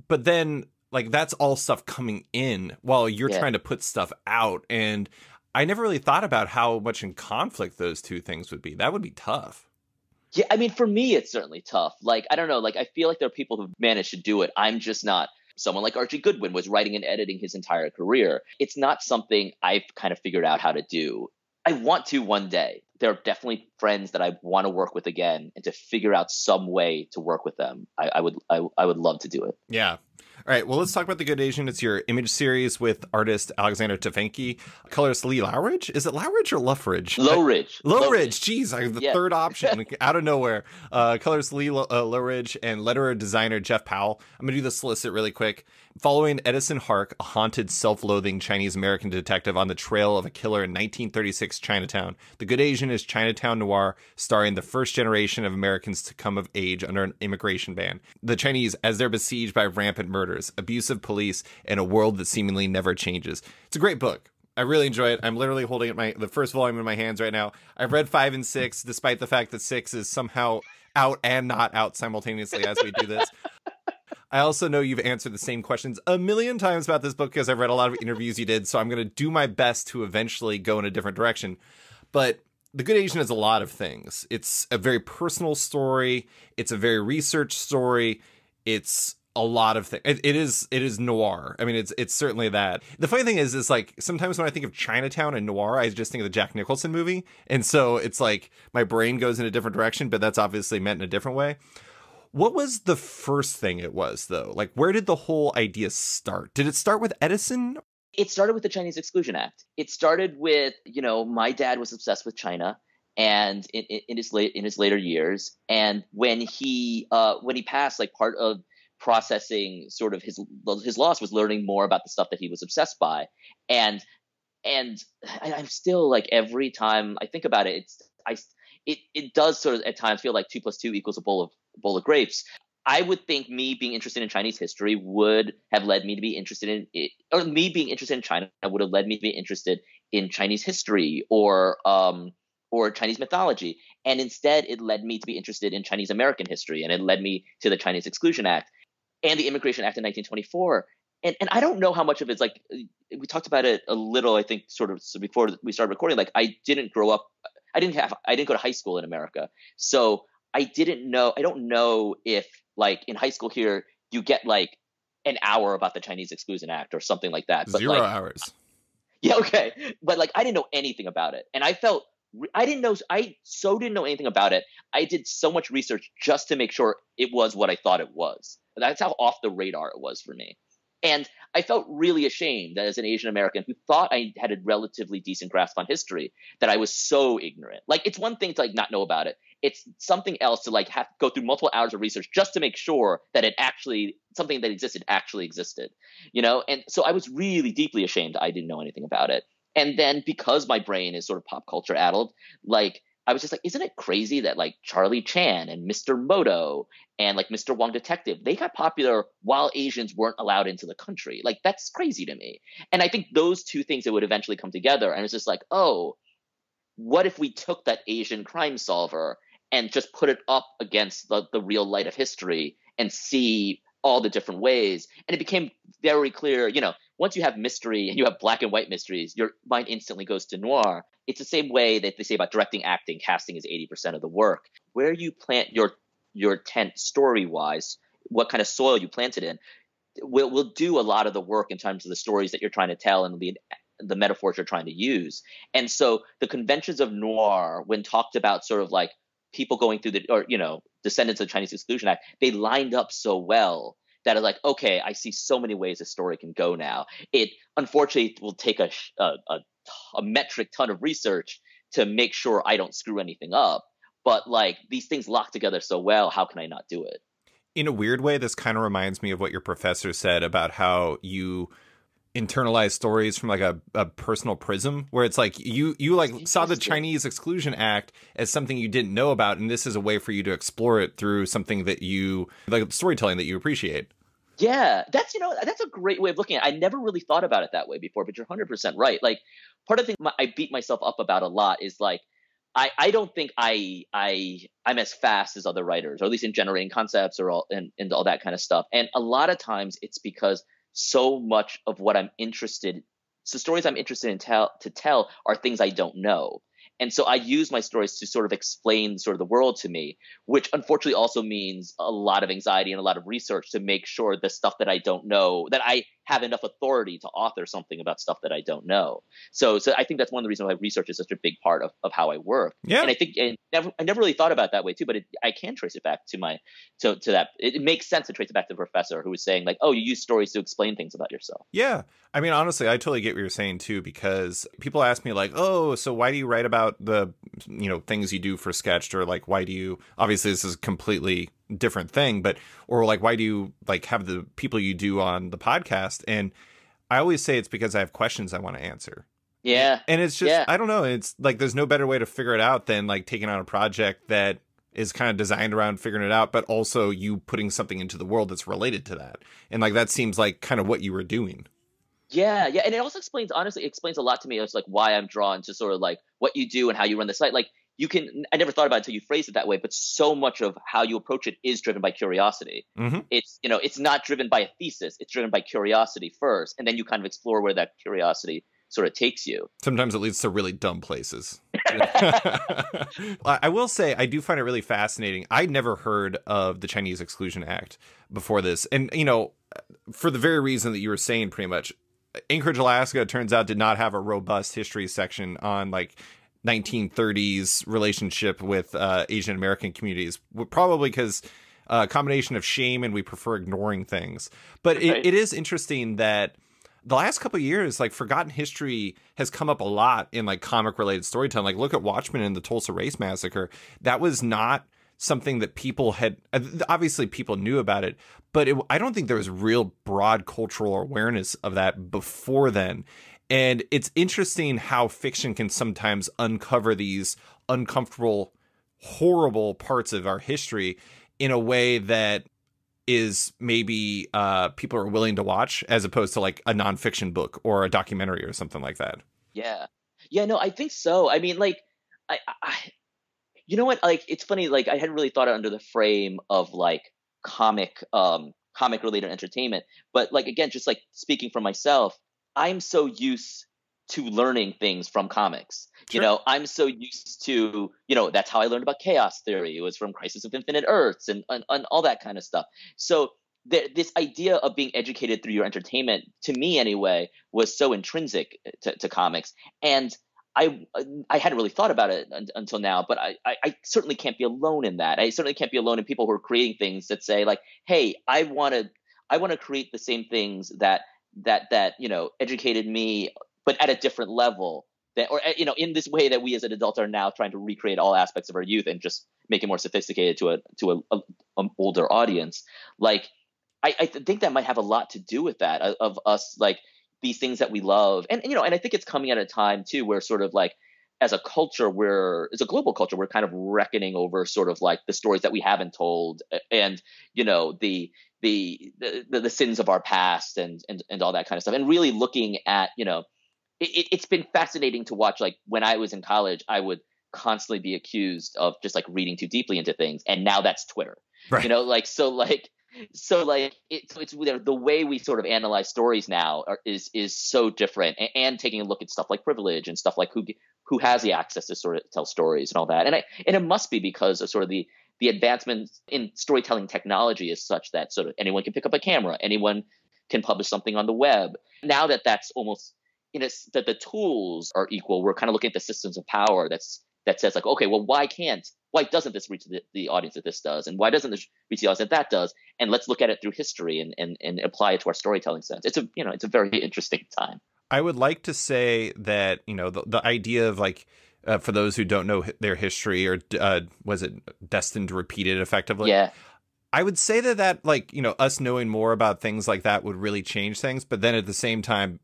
Speaker 1: But then like that's all stuff coming in while you're trying to put stuff out. And I never really thought about how much in conflict those two things would be. That would be tough.
Speaker 2: Yeah, I mean, for me, it's certainly tough. Like, I don't know, like I feel like there are people who've managed to do it. I'm just not. Someone like Archie Goodwin was writing and editing his entire career. It's not something I've kind of figured out how to do. I want to one day. There are definitely friends that I want to work with again, and to figure out some way to work with them. I would love to do it.
Speaker 1: Yeah. All right, well, let's talk about The Good Asian. It's your image series with artist Alexandre Tefenkgi. Colorist Lee Lowridge? Is it Lowridge or Luffridge?
Speaker 2: Lowridge.
Speaker 1: Lowridge. Jeez, I have the third option out of nowhere. Colorist Lee Lowridge and letterer designer Jeff Powell. I'm going to do the solicit really quick. Following Edison Hark, a haunted, self-loathing Chinese-American detective on the trail of a killer in 1936 Chinatown, The Good Asian is Chinatown noir starring the first generation of Americans to come of age under an immigration ban. The Chinese, as they're besieged by rampant murders, abusive police, and a world that seemingly never changes. It's a great book. I really enjoy it. I'm literally holding the first volume in my hands right now. I've read 5 and 6, despite the fact that 6 is somehow out and not out simultaneously as we do this. I also know you've answered the same questions a million times about this book because I've read a lot of interviews you did, so I'm going to do my best to eventually go in a different direction. But The Good Asian is a lot of things. It's a very personal story. It's a very research story. It's a lot of things. It is noir. I mean, it's certainly that. The funny thing is like sometimes when I think of Chinatown and noir, I just think of the Jack Nicholson movie. And so it's like my brain goes in a different direction, but that's obviously meant in a different way. What was the first thing it was, though? Like, where did the whole idea start? Did it start with Edison?
Speaker 2: It started with the Chinese Exclusion Act. It started with, my dad was obsessed with China, and in his later years, and when he passed, like part of processing sort of his loss was learning more about the stuff that he was obsessed by, and I'm still like every time I think about it, it does sort of at times feel like 2 + 2 = a bowl of grapes. I would think me being interested in Chinese history would have led me to be interested in it, or me being interested in China would have led me to be interested in Chinese history or Chinese mythology. And instead, it led me to be interested in Chinese American history, and it led me to the Chinese Exclusion Act and the Immigration Act in 1924. And I don't know how much of it's like, we talked about it a little, I think, sort of before we started recording. Like, I didn't go to high school in America, so I don't know if like in high school here you get like an hour about the Chinese Exclusion Act or something like that. But
Speaker 1: 0 hours.
Speaker 2: Yeah, okay. But like I didn't know anything about it. And I felt I didn't know. I so didn't know anything about it. I did so much research just to make sure it was what I thought it was. That's how off the radar it was for me. And I felt really ashamed that as an Asian American who thought I had a relatively decent grasp on history, that I was so ignorant. Like, it's one thing to like not know about it. It's something else to like have to go through multiple hours of research just to make sure that it actually, something that existed actually existed, you know? And so I was really deeply ashamed I didn't know anything about it. And then because my brain is sort of pop culture addled, like I was just like, isn't it crazy that like Charlie Chan and Mr. Moto and like Mr. Wong Detective, they got popular while Asians weren't allowed into the country? Like, that's crazy to me. And I think those two things that would eventually come together. And it's just like, oh, what if we took that Asian crime solver and just put it up against the real light of history and see all the different ways? And it became very clear, you know, once you have mystery and you have black and white mysteries, your mind instantly goes to noir. It's the same way that they say about directing, acting, casting is 80% of the work. Where you plant your tent story-wise, what kind of soil you plant it in, will do a lot of the work in terms of the stories that you're trying to tell and the metaphors you're trying to use. And so the conventions of noir, when talked about sort of like people going through descendants of the Chinese Exclusion Act, they lined up so well that are like, okay, I see so many ways a story can go now. It unfortunately will take a metric ton of research to make sure I don't screw anything up. But like, these things lock together so well, how can I not do it?
Speaker 1: In a weird way, this kind of reminds me of what your professor said about how you internalize stories from like a personal prism, where it's like you like saw the Chinese Exclusion Act as something you didn't know about, and this is a way for you to explore it through something that you like, storytelling that you appreciate.
Speaker 2: Yeah, that's a great way of looking at it. I never really thought about it that way before, but you're 100% right. Like, part of the thing I beat myself up about a lot is like, I don't think I'm as fast as other writers, or at least in generating concepts or all and all that kind of stuff. And a lot of times it's because so much of what so stories I'm interested in to tell are things I don't know. And so I use my stories to sort of explain sort of the world to me, which unfortunately also means a lot of anxiety and a lot of research to make sure the stuff that I don't know, that I have enough authority to author something about stuff that I don't know. So I think that's one of the reasons why research is such a big part of how I work.
Speaker 1: Yeah.
Speaker 2: And I think I never really thought about it that way too, but I can trace it back to that. It makes sense to trace it back to the professor who was saying like, oh, you use stories to explain things about yourself.
Speaker 1: Yeah. I mean, honestly, I totally get what you're saying too, because people ask me like, oh, so why do you write about the, things you do for Sketched, or like, why do you, obviously this is a completely different thing, but, or like, why do you like have the people you do on the podcast? And I always say it's because I have questions I want to answer.
Speaker 2: Yeah.
Speaker 1: And it's just, I don't know. It's like, there's no better way to figure it out than like taking on a project that is kind of designed around figuring it out, but also you putting something into the world that's related to that. And like, that seems like kind of what you were doing.
Speaker 2: Yeah. And it also explains a lot to me as like why I'm drawn to sort of like what you do and how you run the site. Like, I never thought about it until you phrased it that way, but so much of how you approach it is driven by curiosity.
Speaker 1: Mm-hmm.
Speaker 2: It's not driven by a thesis. It's driven by curiosity first. And then you kind of explore where that curiosity sort of takes you.
Speaker 1: Sometimes it leads to really dumb places. I will say, I do find it really fascinating. I'd never heard of the Chinese Exclusion Act before this. And, for the very reason that you were saying, pretty much, Anchorage, Alaska, it turns out, did not have a robust history section on like 1930s relationship with Asian American communities, probably because a combination of shame and we prefer ignoring things. But it is interesting that the last couple of years, like, forgotten history has come up a lot in like comic related storytelling. Like, look at Watchmen and the Tulsa Race Massacre. That was not something that people had, obviously people knew about it, but I don't think there was real broad cultural awareness of that before then. And it's interesting how fiction can sometimes uncover these uncomfortable, horrible parts of our history in a way that is maybe people are willing to watch, as opposed to like a nonfiction book or a documentary or something like that.
Speaker 2: Yeah. Yeah, no, I think so. I mean, like, I you know what? Like, it's funny. Like, I hadn't really thought it under the frame of like comic related entertainment. But like, again, just like speaking for myself, I'm so used to learning things from comics.
Speaker 1: Sure.
Speaker 2: I'm so used to, that's how I learned about chaos theory. It was from Crisis of Infinite Earths and all that kind of stuff. So this idea of being educated through your entertainment, to me anyway, was so intrinsic to comics. And I hadn't really thought about it until now, but I certainly can't be alone in that. I certainly can't be alone in people who are creating things that say like, hey, I want to create the same things that educated me, but at a different level. That, or in this way that we as an adult are now trying to recreate all aspects of our youth and just make it more sophisticated to a older audience. Like, I think that might have a lot to do with that, of us, like, these things that we love, and I think it's coming at a time too where sort of like, as a culture, as a global culture, we're kind of reckoning over sort of like the stories that we haven't told, and the sins of our past, and all that kind of stuff, and really looking at it's been fascinating to watch. Like, when I was in college, I would constantly be accused of just like reading too deeply into things, and now that's Twitter.
Speaker 1: Right.
Speaker 2: It's the way we sort of analyze stories now is so different, and taking a look at stuff like privilege and stuff like who has the access to sort of tell stories and all that, and it must be because of sort of the advancements in storytelling technology is such that sort of anyone can pick up a camera, anyone can publish something on the web. Now that's almost that the tools are equal, we're kind of looking at the systems of power that says like, okay, well, why doesn't this reach the audience that this does, and why doesn't this reach the audience that does, and let's look at it through history and apply it to our storytelling sense. It's a very interesting time.
Speaker 1: I would like to say that the idea of like, for those who don't know their history, or was it destined to repeat it effectively?
Speaker 2: Yeah.
Speaker 1: I would say that like, us knowing more about things like that would really change things. But then at the same time,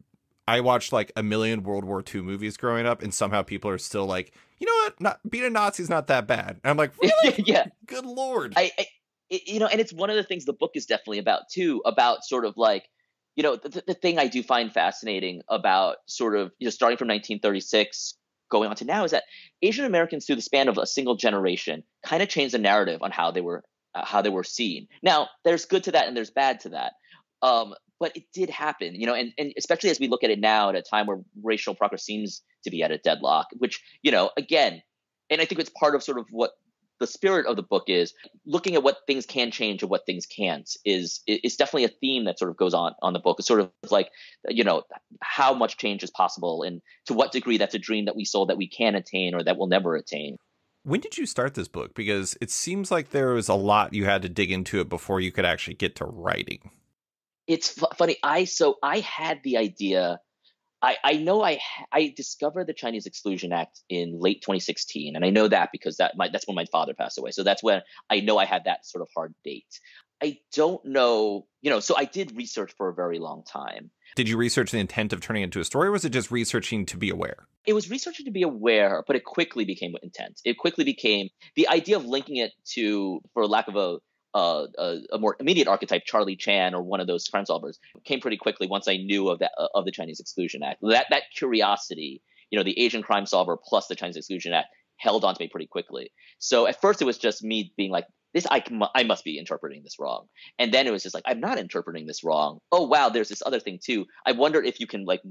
Speaker 1: I watched like a million World War II movies growing up, and somehow people are still like, you know what, being a Nazi is not that bad. And I'm like, really?
Speaker 2: Yeah.
Speaker 1: Good Lord.
Speaker 2: And it's one of the things the book is definitely about too, about sort of like, the thing I do find fascinating about sort of, starting from 1936 going on to now, is that Asian Americans, through the span of a single generation, kind of changed the narrative on how they were seen. Now, there's good to that and there's bad to that. But it did happen, and especially as we look at it now at a time where racial progress seems to be at a deadlock, which, again, and I think it's part of sort of what the spirit of the book is, looking at what things can change and what things can't is definitely a theme that sort of goes on the book. It's sort of like, how much change is possible, and to what degree that's a dream that we sold that we can attain or that we'll never attain.
Speaker 1: When did you start this book? Because it seems like there was a lot you had to dig into it before you could actually get to writing.
Speaker 2: It's funny. I had the idea. I know I discovered the Chinese Exclusion Act in late 2016, and I know that because that's when my father passed away. So that's when I know I had that sort of hard date. I don't know, so I did research for a very long time.
Speaker 1: Did you research the intent of turning it into a story, or was it just researching to be aware?
Speaker 2: It was researching to be aware, but it quickly became intent. It quickly became the idea of linking it to, for lack of a more immediate archetype, Charlie Chan or one of those crime solvers, came pretty quickly once I knew of the Chinese Exclusion Act. That curiosity, the Asian crime solver plus the Chinese Exclusion Act, held on to me pretty quickly. So at first it was just me being like, this, I must be interpreting this wrong. And then it was just like, I'm not interpreting this wrong. Oh, wow, there's this other thing too. I wonder if you can like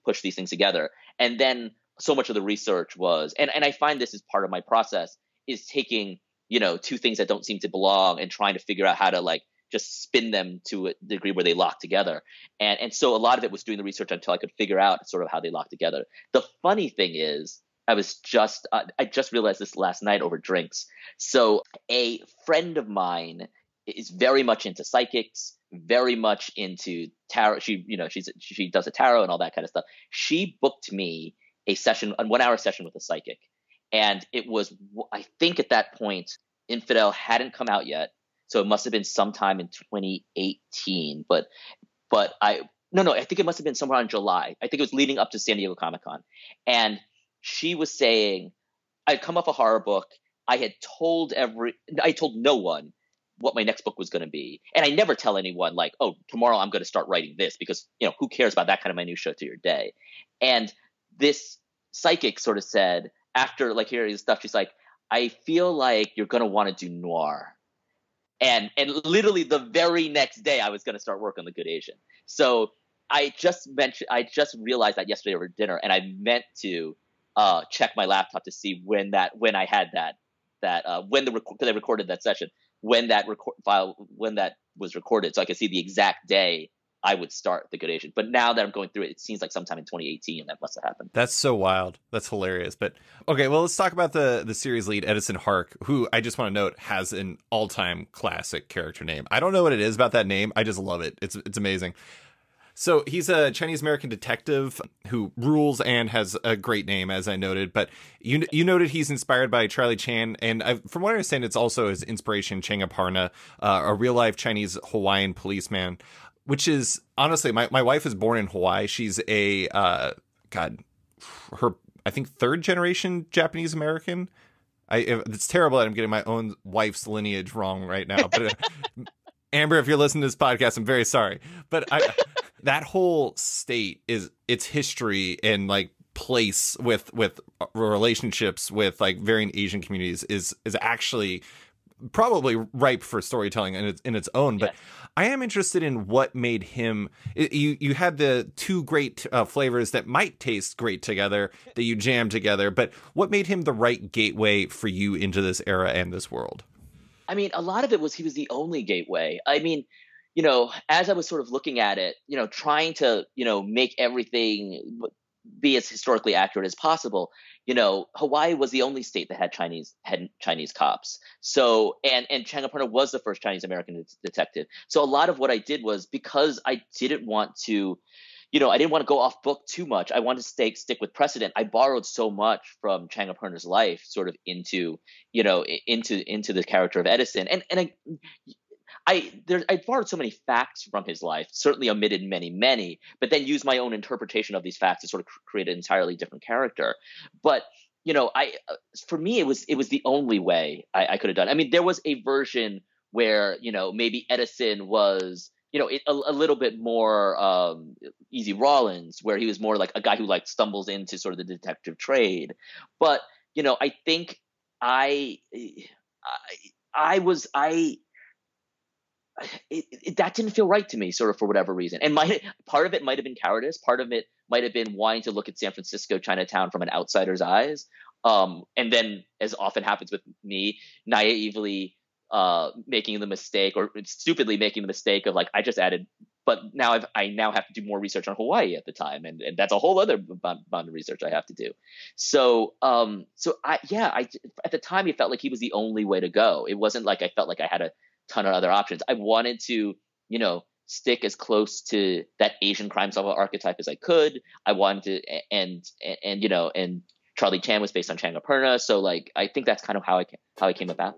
Speaker 2: push these things together. And then so much of the research was, and I find this is part of my process, is taking, two things that don't seem to belong and trying to figure out how to like just spin them to a degree where they lock together. And so a lot of it was doing the research until I could figure out sort of how they lock together. The funny thing is, I just realized this last night over drinks. So a friend of mine is very much into psychics, very much into tarot. She does a tarot and all that kind of stuff. She booked me a 1-hour session with a psychic. And it was, I think at that point, Infidel hadn't come out yet. So it must have been sometime in 2018. But I think it must have been somewhere in July. I think it was leading up to San Diego Comic-Con. And she was saying, I'd come off a horror book. I told no one what my next book was going to be. And I never tell anyone like, oh, tomorrow I'm going to start writing this, because, who cares about that kind of minutia to your day? And this psychic sort of said, after like hearing this stuff, she's like, I feel like you're going to want to do noir. And literally the very next day I was going to start work on The Good Asian. So I just realized that yesterday over dinner, and I meant to check my laptop to see when I recorded that session, when that was recorded, so I could see the exact day I would start The Good Asian. But now that I'm going through it, it seems like sometime in 2018 that must have happened.
Speaker 1: That's so wild. That's hilarious. But okay, well, let's talk about the series lead, Edison Hark, who I just want to note has an all-time classic character name. I don't know what it is about that name. I just love it. It's amazing. So he's a Chinese-American detective who rules and has a great name, as I noted. But you noted he's inspired by Charlie Chan. And from what I understand, it's also his inspiration, Chang Aparna, a real-life Chinese Hawaiian policeman, which is, honestly, my wife is born in Hawaii. She's a, I think, third-generation Japanese-American. It's terrible that I'm getting my own wife's lineage wrong right now. But Amber, if you're listening to this podcast, I'm very sorry. But that whole state is its history and like place with relationships with like varying Asian communities is actually probably ripe for storytelling in its own. But I am interested in what made him. You had the two great flavors that might taste great together that you jammed together. But what made him the right gateway for you into this era and this world?
Speaker 2: I mean, a lot of it was he was the only gateway. I mean, as I was sort of looking at it, trying to, make everything be as historically accurate as possible, Hawaii was the only state that had Chinese cops. So, and Chang Aparna was the first Chinese American detective. So a lot of what I did was, because I didn't want to, I didn't want to go off book too much. I wanted to stick with precedent. I borrowed so much from Chang Aparna's life sort of into the character of Edison. And I borrowed so many facts from his life, certainly omitted many, but then used my own interpretation of these facts to sort of create an entirely different character. But for me, it was the only way I could have done. I mean, there was a version where maybe Edison was a little bit more Easy Rawlins, where he was more like a guy who like stumbles into sort of the detective trade. But I think that didn't feel right to me, sort of, for whatever reason. And part of it might have been cowardice. Part of it might have been wanting to look at San Francisco Chinatown from an outsider's eyes. And then, as often happens with me, naively making the mistake, or stupidly making the mistake of like, I just added, but I now have to do more research on Hawaii at the time. And that's a whole other bound of research I have to do. So at the time, it felt like he was the only way to go. It wasn't like I felt like I had a ton of other options. I wanted to, stick as close to that Asian crime solver archetype as I could. I wanted to, and Charlie Chan was based on Chang Aparna. So like, I think that's kind of how I came about.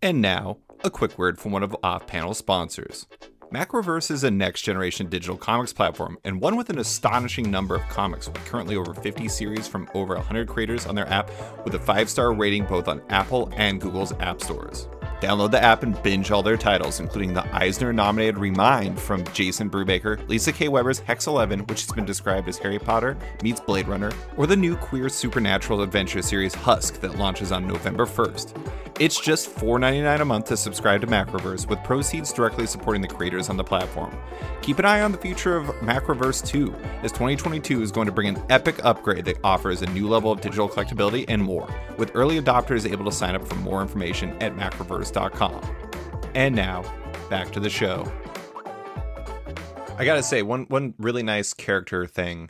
Speaker 1: And now, a quick word from one of off-panel sponsors. Macroverse is a next-generation digital comics platform, and one with an astonishing number of comics, with currently over 50 series from over 100 creators on their app, with a 5-star rating both on Apple and Google's app stores. Download the app and binge all their titles, including the Eisner-nominated Remind from Jason Brubaker, Lisa K. Weber's Hex 11, which has been described as Harry Potter meets Blade Runner, or the new queer supernatural adventure series Husk that launches on November 1st. It's just $4.99 a month to subscribe to Macroverse, with proceeds directly supporting the creators on the platform. Keep an eye on the future of Macroverse 2, as 2022 is going to bring an epic upgrade that offers a new level of digital collectability and more, with early adopters able to sign up for more information at macroverse.com. And now, back to the show. I gotta say, one really nice character thing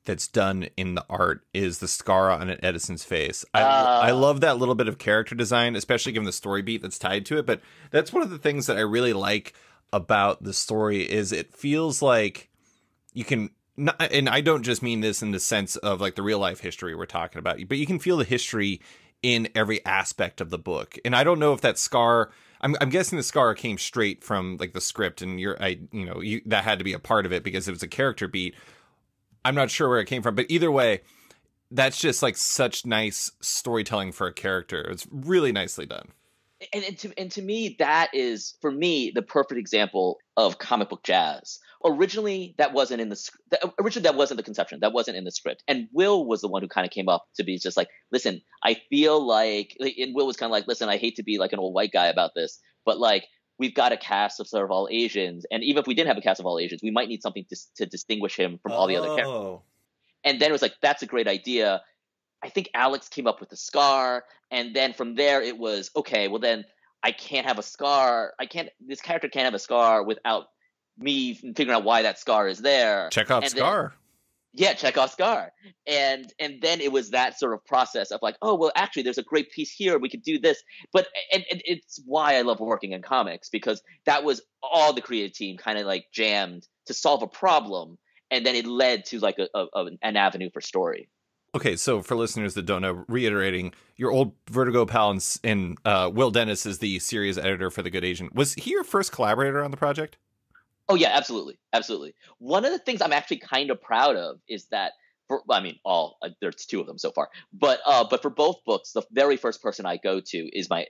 Speaker 1: that's done in the art is the scar on Edison's face. I love that little bit of character design, especially given the story beat that's tied to it. But that's one of the things that I really like about the story is it feels like you can, and I don't just mean this in the sense of like the real life history we're talking about, but you can feel the history in every aspect of the book. And I don't know if that scar, I'm guessing the scar came straight from like the script, and that had to be a part of it because it was a character beat. I'm not sure where it came from, but either way, that's just like such nice storytelling for a character. It's really nicely done.
Speaker 2: And to me, that is, for me, the perfect example of comic book jazz. Originally, that wasn't the conception. That wasn't in the script. And Will was the one who kind of came up to be just like, listen, I feel like, and Will was kind of like, listen, I hate to be like an old white guy about this, but like, we've got a cast of sort of all Asians. And even if we didn't have a cast of all Asians, we might need something to distinguish him from all the other characters. And then it was like, that's a great idea. I think Alex came up with the scar. And then from there, it was, okay, well then I can't have a scar. This character can't have a scar without me figuring out why that scar is there.
Speaker 1: Chekhov's
Speaker 2: And then,
Speaker 1: scar.
Speaker 2: yeah, Chekhov's scar. And then it was that sort of process of like, oh, well, actually, there's a great piece here. We could do this. But and it's why I love working in comics, because that was all the creative team kind of like jammed to solve a problem. And then it led to like an avenue for story.
Speaker 1: Okay, so for listeners that don't know, reiterating, your old Vertigo pal and Will Dennis is the series editor for The Good Agent. Was he your first collaborator on the project?
Speaker 2: Oh yeah, absolutely, absolutely. One of the things I'm actually kind of proud of is that, there's two of them so far, but for both books, the very first person I go to is my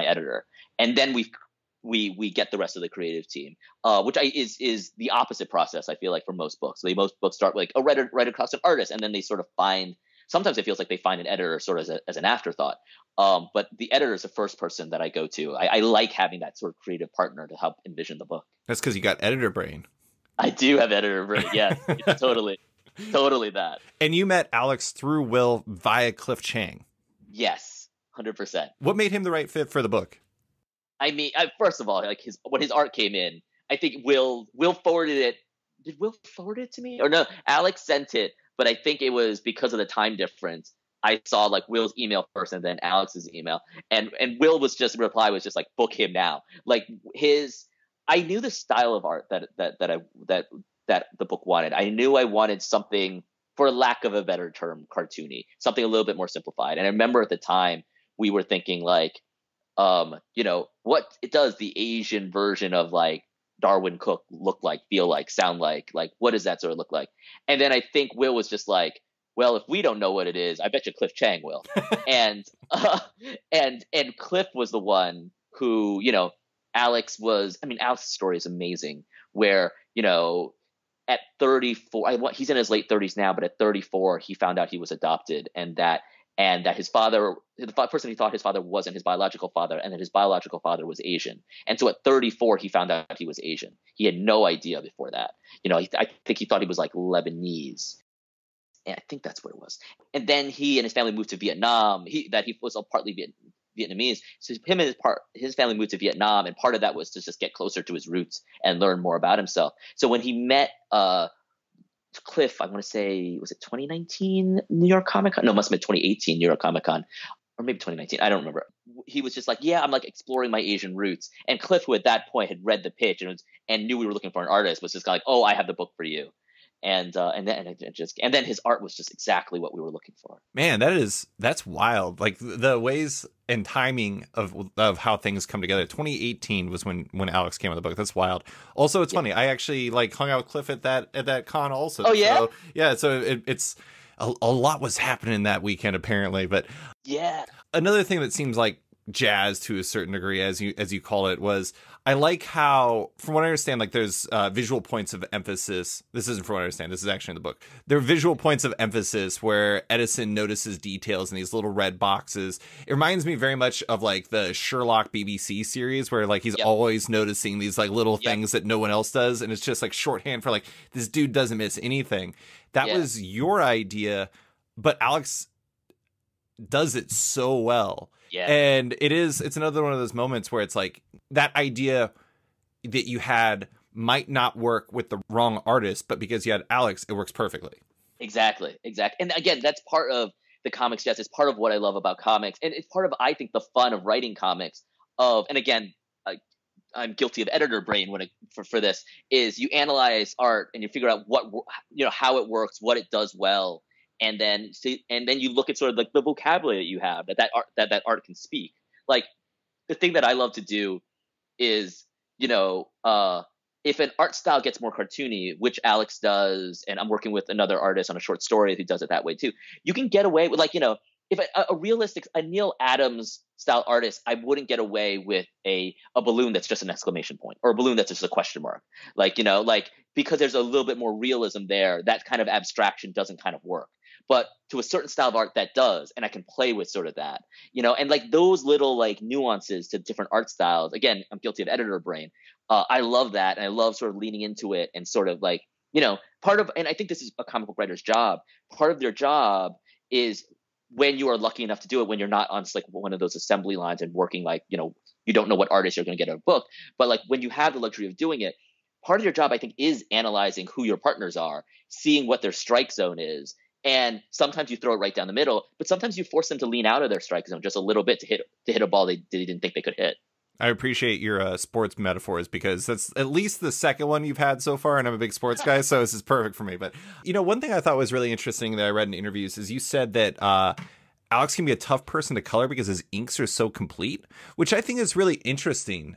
Speaker 2: editor, and then we get the rest of the creative team, which is the opposite process. I feel like for most books, most books start with like a writer cost an artist, and then they sort of find. Sometimes it feels like they find an editor sort of as an afterthought. But the editor is the first person that I go to. I like having that sort of creative partner to help envision the book.
Speaker 1: That's because you got editor brain.
Speaker 2: I do have editor brain. Yes, totally that.
Speaker 1: And you met Alex through Will via Cliff Chang.
Speaker 2: Yes, 100%.
Speaker 1: What made him the right fit for the book?
Speaker 2: I mean, first of all, like when his art came in, I think Will forwarded it. Did Will forward it to me? Or no, Alex sent it, but I think it was because of the time difference. I saw like Will's email first and then Alex's email, and Will was just reply was just like, book him now. Like I knew the style of art that the book wanted. I knew I wanted something, for lack of a better term, cartoony, something a little bit more simplified. And I remember at the time we were thinking like, what it does the Asian version of like Darwin Cook look like, feel like, sound like what does that sort of look like? And then I think Will was just like, well, if we don't know what it is, I bet you Cliff Chang will. and Cliff was the one who, Alex's story is amazing, where, at 34, he's in his late 30s now, but at 34, he found out he was adopted, and that his father, the person he thought his father wasn't his biological father, and that his biological father was Asian. And so at 34, he found out he was Asian. He had no idea before that. I think he thought he was like Lebanese. And I think that's what it was. And then he and his family moved to Vietnam. He was partly Vietnamese. So him and his family moved to Vietnam, and part of that was to just get closer to his roots and learn more about himself. So when he met Cliff, I want to say, was it 2019 New York Comic Con? No, it must have been 2018 New York Comic Con, or maybe 2019. I don't remember. He was just like, yeah, I'm like exploring my Asian roots. And Cliff, who at that point had read the pitch and knew we were looking for an artist, was just kind of like, oh, I have the book for you. And then his art was just exactly what we were looking for.
Speaker 1: Man, that's wild. Like the ways and timing of how things come together. 2018 was when Alex came on the book. That's wild. Also, it's funny. I actually like hung out with Cliff at that con also.
Speaker 2: Oh yeah,
Speaker 1: so, yeah. So it's a lot was happening that weekend apparently. But
Speaker 2: yeah,
Speaker 1: another thing that seems like jazz to a certain degree, as you call it, was I like how, from what I understand, like there's visual points of emphasis. This isn't from what I understand. This is actually in the book. There are visual points of emphasis where Edison notices details in these little red boxes. It reminds me very much of like the Sherlock BBC series where like he's always noticing these like little things that no one else does. And it's just like shorthand for like, this dude doesn't miss anything. That was your idea, but Alex does it so well.
Speaker 2: Yeah.
Speaker 1: And it's another one of those moments where it's like that idea that you had might not work with the wrong artist, but because you had Alex, it works perfectly.
Speaker 2: Exactly. And again, that's part of the comics jazz. It's part of what I love about comics. And it's part of, I think, the fun of writing comics and again, I'm guilty of editor brain for this, is you analyze art and you figure out how it works, what it does well. And then you look at sort of like the vocabulary that you have that art can speak. Like the thing that I love to do is, if an art style gets more cartoony, which Alex does, and I'm working with another artist on a short story who does it that way too, you can get away with if a realistic, a Neil Adams style artist, I wouldn't get away with a balloon that's just an exclamation point or a balloon that's just a question mark. Because there's a little bit more realism there, that kind of abstraction doesn't kind of work. But to a certain style of art that does, and I can play with sort of that, and like those little like nuances to different art styles. Again, I'm guilty of editor brain. I love that. And I love sort of leaning into it and sort of like, part of, and I think this is a comic book writer's job. Part of their job is, when you are lucky enough to do it, when you're not on like one of those assembly lines and working like, you don't know what artist you're going to get a book, but like when you have the luxury of doing it, part of your job, I think, is analyzing who your partners are, seeing what their strike zone is. And sometimes you throw it right down the middle, but sometimes you force them to lean out of their strike zone just a little bit to hit a ball they didn't think they could hit.
Speaker 1: I appreciate your sports metaphors, because that's at least the second one you've had so far, and I'm a big sports guy, so this is perfect for me. But, one thing I thought was really interesting that I read in interviews is you said that Alex can be a tough person to color because his inks are so complete, which I think is really interesting.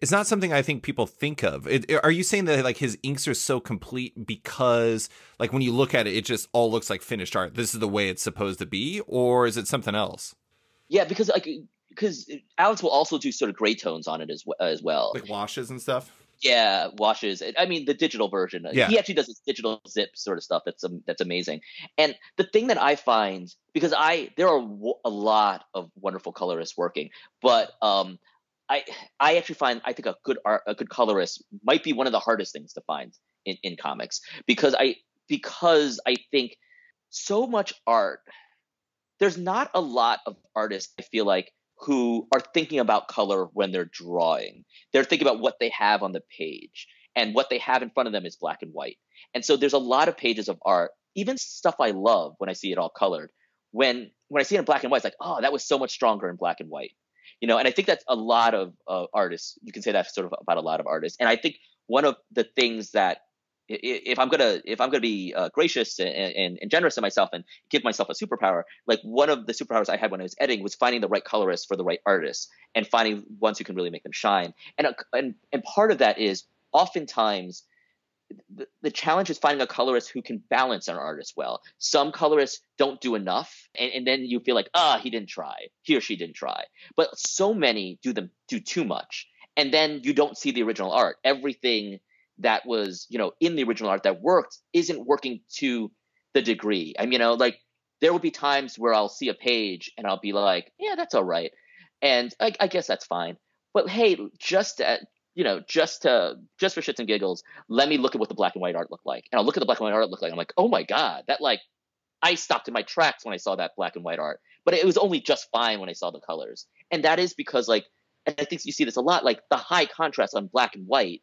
Speaker 1: It's not something I think people think of. Are you saying that like his inks are so complete because like when you look at it, it just all looks like finished art? This is the way it's supposed to be, or is it something else?
Speaker 2: Yeah, because Alex will also do sort of gray tones on it as well,
Speaker 1: like washes and stuff.
Speaker 2: Yeah, washes. I mean, the digital version.
Speaker 1: Yeah.
Speaker 2: He actually does this digital zip sort of stuff. That's amazing. And the thing that I find, because there are a lot of wonderful colorists working, but I actually find, I think a good colorist might be one of the hardest things to find in comics, because I think so much art. There's not a lot of artists, I feel like, who are thinking about color when they're drawing. They're thinking about what they have on the page, and what they have in front of them is black and white. And so there's a lot of pages of art, even stuff I love when I see it all colored. When I see it in black and white, it's like, oh, that was so much stronger in black and white. And I think that's a lot of artists. You can say that sort of about a lot of artists. And I think one of the things that, if I'm gonna be gracious and generous to myself and give myself a superpower, like one of the superpowers I had when I was editing was finding the right colorist for the right artists and finding ones who can really make them shine. And part of that is oftentimes the challenge is finding a colorist who can balance an artist well. Some colorists don't do enough, and then you feel like, he didn't try, he or she didn't try. But so many do too much, and then you don't see the original art. Everything that was, in the original art that worked isn't working to the degree. I mean, like there will be times where I'll see a page and I'll be like, yeah, that's all right. And I guess that's fine. But hey, just for shits and giggles, let me look at what the black and white art looked like. And I'll look at the black and white art look like. I'm like, oh my God, that I stopped in my tracks when I saw that black and white art, but it was only just fine when I saw the colors. And that is because and I think you see this a lot, like the high contrast on black and white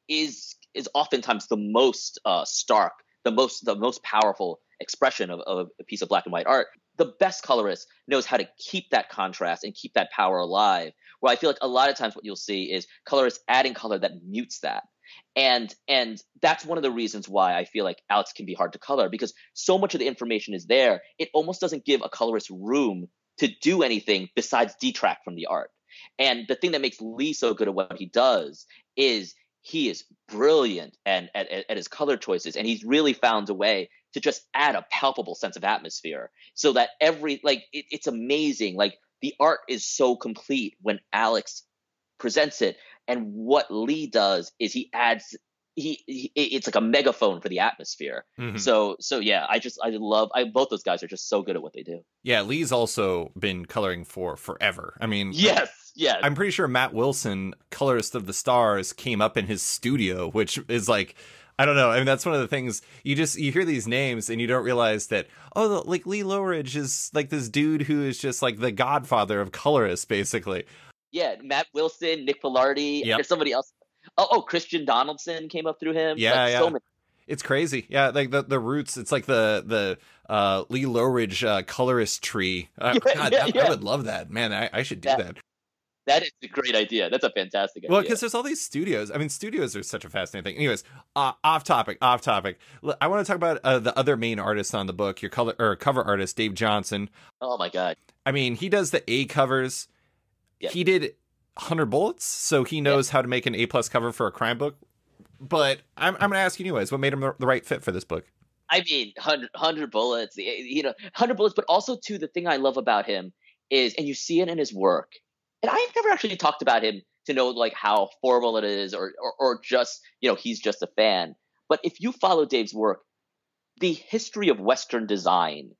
Speaker 2: is oftentimes the most stark, the most powerful expression of a piece of black and white art. The best colorist knows how to keep that contrast and keep that power alive. Where I feel like a lot of times what you'll see is colorists adding color that mutes that. And that's one of the reasons why I feel like Alex can be hard to color, because so much of the information is there. It almost doesn't give a colorist room to do anything besides detract from the art. And the thing that makes Lee so good at what he does is he is brilliant at his color choices, and he's really found a way to just add a palpable sense of atmosphere, so that it's amazing. Like the art is so complete when Alex presents it, and what Lee does is he adds it's like a megaphone for the atmosphere. Mm-hmm. So yeah, both those guys are just so good at what they do.
Speaker 1: Yeah, Lee's also been coloring for forever. I mean,
Speaker 2: yes.
Speaker 1: I'm pretty sure Matt Wilson, colorist of the Stars, came up in his studio, which is like, I don't know. I mean, that's one of the things you hear these names and you don't realize that, like Lee Lowridge is like this dude who is just like the godfather of colorists, basically.
Speaker 2: Yeah, Matt Wilson, Nick Filardi,
Speaker 1: yep.
Speaker 2: There's somebody else. Oh, Christian Donaldson came up through him.
Speaker 1: Yeah.
Speaker 2: So many.
Speaker 1: It's crazy. Yeah, like the roots. It's like the Lee Lowridge colorist tree. I would love that. Man, I should do that.
Speaker 2: That is a great idea. That's a fantastic idea.
Speaker 1: Well, because there's all these studios. I mean, studios are such a fascinating thing. Anyways, off topic. I want to talk about the other main artist on the book, your cover artist, Dave Johnson.
Speaker 2: Oh, my God.
Speaker 1: I mean, he does the A covers. Yeah. He did 100 Bullets, so he knows how to make an A+ cover for a crime book. But I'm going to ask you anyways, what made him the right fit for this book?
Speaker 2: I mean, 100 Bullets, 100 Bullets, but also, too, the thing I love about him is, and you see it in his work, and I've never actually talked about him to know like how horrible it is or just, he's just a fan. But if you follow Dave's work, the history of Western design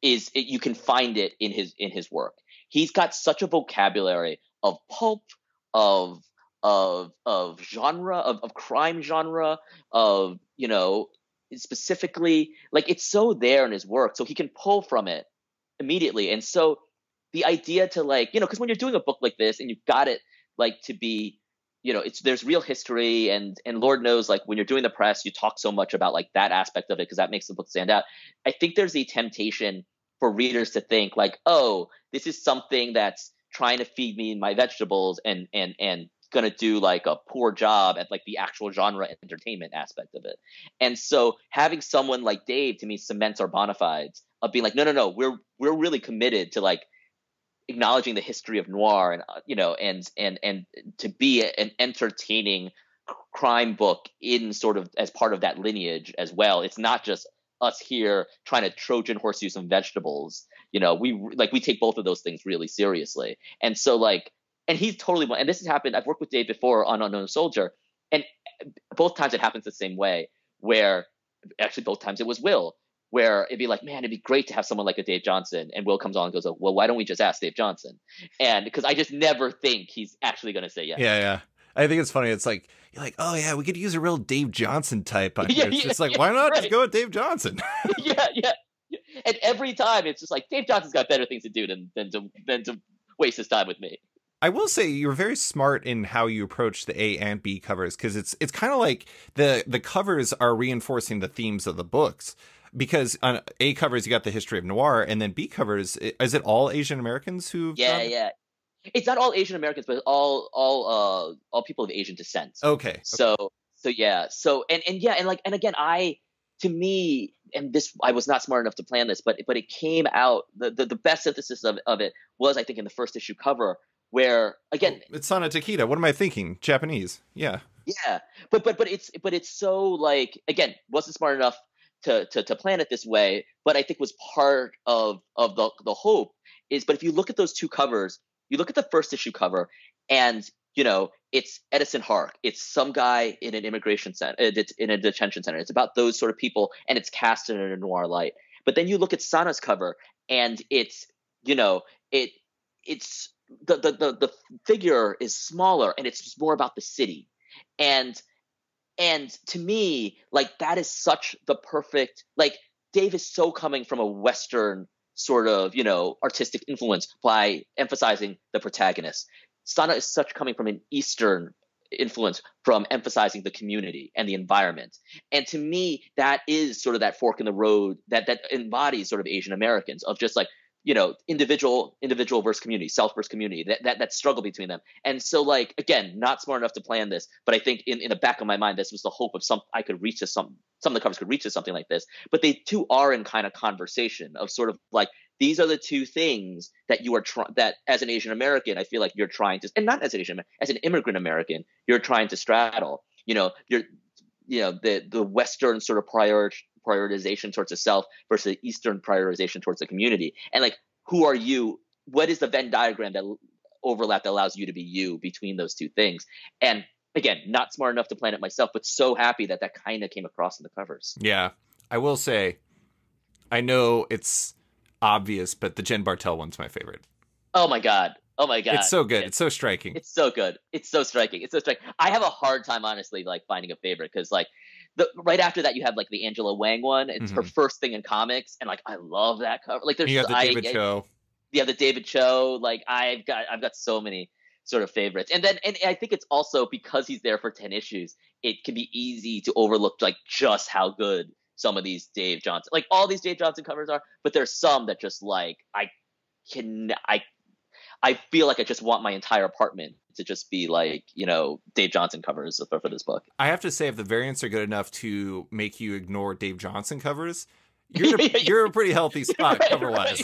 Speaker 2: you can find it in his work. He's got such a vocabulary of pulp, of genre, of crime genre, of, specifically, like it's so there in his work. So he can pull from it immediately. And so the idea to because when you're doing a book like this and you've got it like to be there's real history, and Lord knows, like, when you're doing the press, you talk so much about like that aspect of it because that makes the book stand out. I think there's a temptation for readers to think like, oh, this is something that's trying to feed me my vegetables and gonna do like a poor job at like the actual genre entertainment aspect of it. And so having someone like Dave, to me, cements our bona fides of being like, no, we're really committed to like acknowledging the history of noir, and to be an entertaining crime book in sort of as part of that lineage as well. It's not just us here trying to Trojan horse you some vegetables. We take both of those things really seriously. And so like, and he's totally, and this has happened. I've worked with Dave before on Unknown Soldier, and both times it happens the same way, where actually both times it was Will, where it'd be like, man, it'd be great to have someone like a Dave Johnson. And Will comes on and goes, oh, well, why don't we just ask Dave Johnson? And because I just never think he's actually going to say yes.
Speaker 1: Yeah. I think it's funny. It's like, you're like, oh yeah, we could use a real Dave Johnson type on here. It's just like, why not just go with Dave Johnson?
Speaker 2: Yeah. And every time it's just like, Dave Johnson's got better things to do than to waste his time with me.
Speaker 1: I will say you're very smart in how you approach the A and B covers, because it's kind of like the covers are reinforcing the themes of the books. Because on A covers you got the history of noir, and then B covers, is it all Asian Americans who?
Speaker 2: Yeah. It's not all Asian Americans, but all people of Asian descent.
Speaker 1: Okay.
Speaker 2: So yeah. So and again, to me, and this, I was not smart enough to plan this, but it came out, the best synthesis of it was, I think, in the first issue cover, where again,
Speaker 1: it's Sana Takeda. What am I thinking? Japanese. Yeah.
Speaker 2: But it's so, like, again, wasn't smart enough to plan it this way, but I think was part of the hope is, but if you look at those two covers, you look at the first issue cover, and it's Edison Hark. It's some guy in an immigration center, it's in a detention center. It's about those sort of people, and it's cast in a noir light. But then you look at Sana's cover, and it's the figure is smaller, and it's just more about the city. And to me, like, that is such the perfect, like, Dave is so coming from a Western sort of, artistic influence by emphasizing the protagonist. Sana is such coming from an Eastern influence from emphasizing the community and the environment. And to me, that is sort of that fork in the road that embodies sort of Asian Americans, of just like, individual versus community, self versus community, that struggle between them. And so, like, again, not smart enough to plan this, but I think in the back of my mind, this was the hope of some of the covers could reach to something like this. But they too are in kind of conversation of sort of like, these are the two things that you are that as an Asian American, I feel like you're trying to, and not as an immigrant American, you're trying to straddle, the Western sort of prioritization towards the self versus the Eastern prioritization towards the community. And like, who are you? What is the Venn diagram that overlap that allows you to be you between those two things? And again, not smart enough to plan it myself, but so happy that kind of came across in the covers.
Speaker 1: Yeah. I will say, I know it's obvious, but the Jen Bartel one's my favorite.
Speaker 2: Oh my God.
Speaker 1: It's so good. It's so striking.
Speaker 2: It's so good. It's so striking. I have a hard time, honestly, like, finding a favorite, because like right after that you have like the Angela Wang one. It's her first thing in comics, and like, I love that cover. Like, there's
Speaker 1: you got the David Cho.
Speaker 2: Yeah, the David Cho. Like, I've got so many sort of favorites. And I think it's also because he's there for 10 issues, it can be easy to overlook like just how good some of these Dave Johnson, like all these Dave Johnson covers are, but there's some that just like, I feel like I just want my entire apartment to just be like, Dave Johnson covers for this book.
Speaker 1: I have to say, if the variants are good enough to make you ignore Dave Johnson covers, you're a pretty healthy spot cover-wise.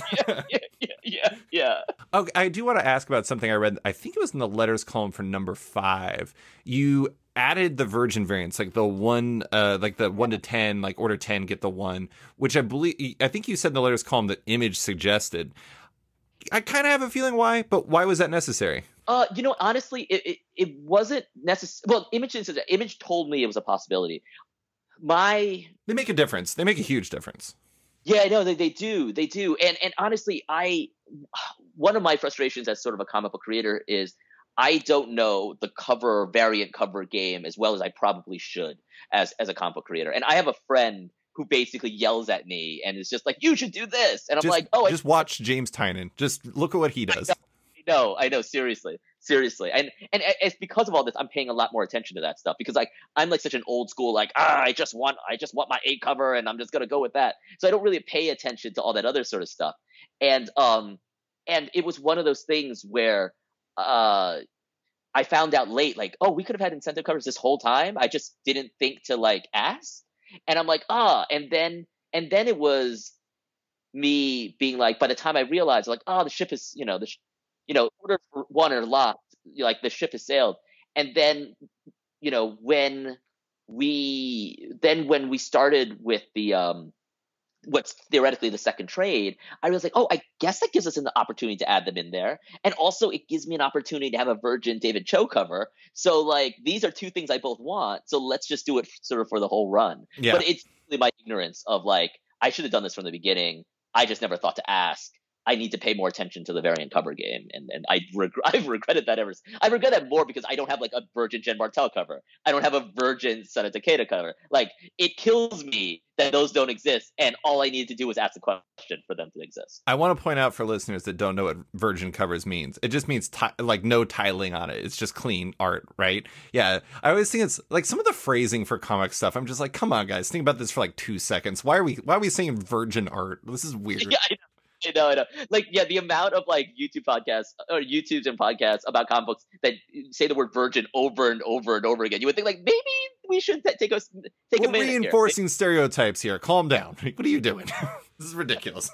Speaker 2: Yeah.
Speaker 1: Okay, I do want to ask about something I read. I think it was in the letters column for number 5. You added the Virgin variants, like the 1, like the 1 to 10, like order 10, get the 1, which I think you said in the letters column that Image suggested. I kind of have a feeling why, but why was that necessary?
Speaker 2: Honestly, it wasn't necessary. Well, Image told me it was a possibility. They
Speaker 1: make a difference. They make a huge difference.
Speaker 2: Yeah, I know they do. And honestly, one of my frustrations as sort of a comic book creator is I don't know the variant cover game as well as I probably should as a comic book creator. And I have a friend who basically yells at me and is just like, you should do this. And I'm like, oh,
Speaker 1: just watch James Tynan. Just look at what he does.
Speaker 2: I know, seriously. Seriously. And it's because of all this, I'm paying a lot more attention to that stuff because like I'm like such an old school, like, I just want my A cover and I'm just gonna go with that. So I don't really pay attention to all that other sort of stuff. And it was one of those things where I found out late, like, oh, we could have had incentive covers this whole time. I just didn't think to like ask. And I'm like, and then it was me being like, by the time I realized, like, oh, the ship is, orders for one are locked, like the ship has sailed. And then, when we started with the what's theoretically the second trade, I was like, oh, I guess that gives us an opportunity to add them in there. And also it gives me an opportunity to have a Virgin David Cho cover. So like, these are two things I both want. So let's just do it sort of for the whole run.
Speaker 1: Yeah.
Speaker 2: But it's really my ignorance of like, I should have done this from the beginning. I just never thought to ask. I need to pay more attention to the variant cover game, and I've regretted that ever. I regret that more because I don't have like a Virgin Jen Bartel cover. I don't have a Virgin Sana Takeda cover. Like, it kills me that those don't exist, and all I needed to do was ask a question for them to exist.
Speaker 1: I want to point out for listeners that don't know what Virgin covers means. It just means like no tiling on it. It's just clean art, right? Yeah, I always think it's like some of the phrasing for comic stuff. I'm just like, come on, guys, think about this for like 2 seconds. Why are we saying Virgin art? This is weird.
Speaker 2: Yeah, I know. Like, yeah, the amount of like YouTube podcasts or YouTubes and podcasts about comic books that say the word virgin over and over and over again. You would think like maybe we should take a minute.
Speaker 1: Reinforcing stereotypes here. Calm down. What are you doing? This is ridiculous.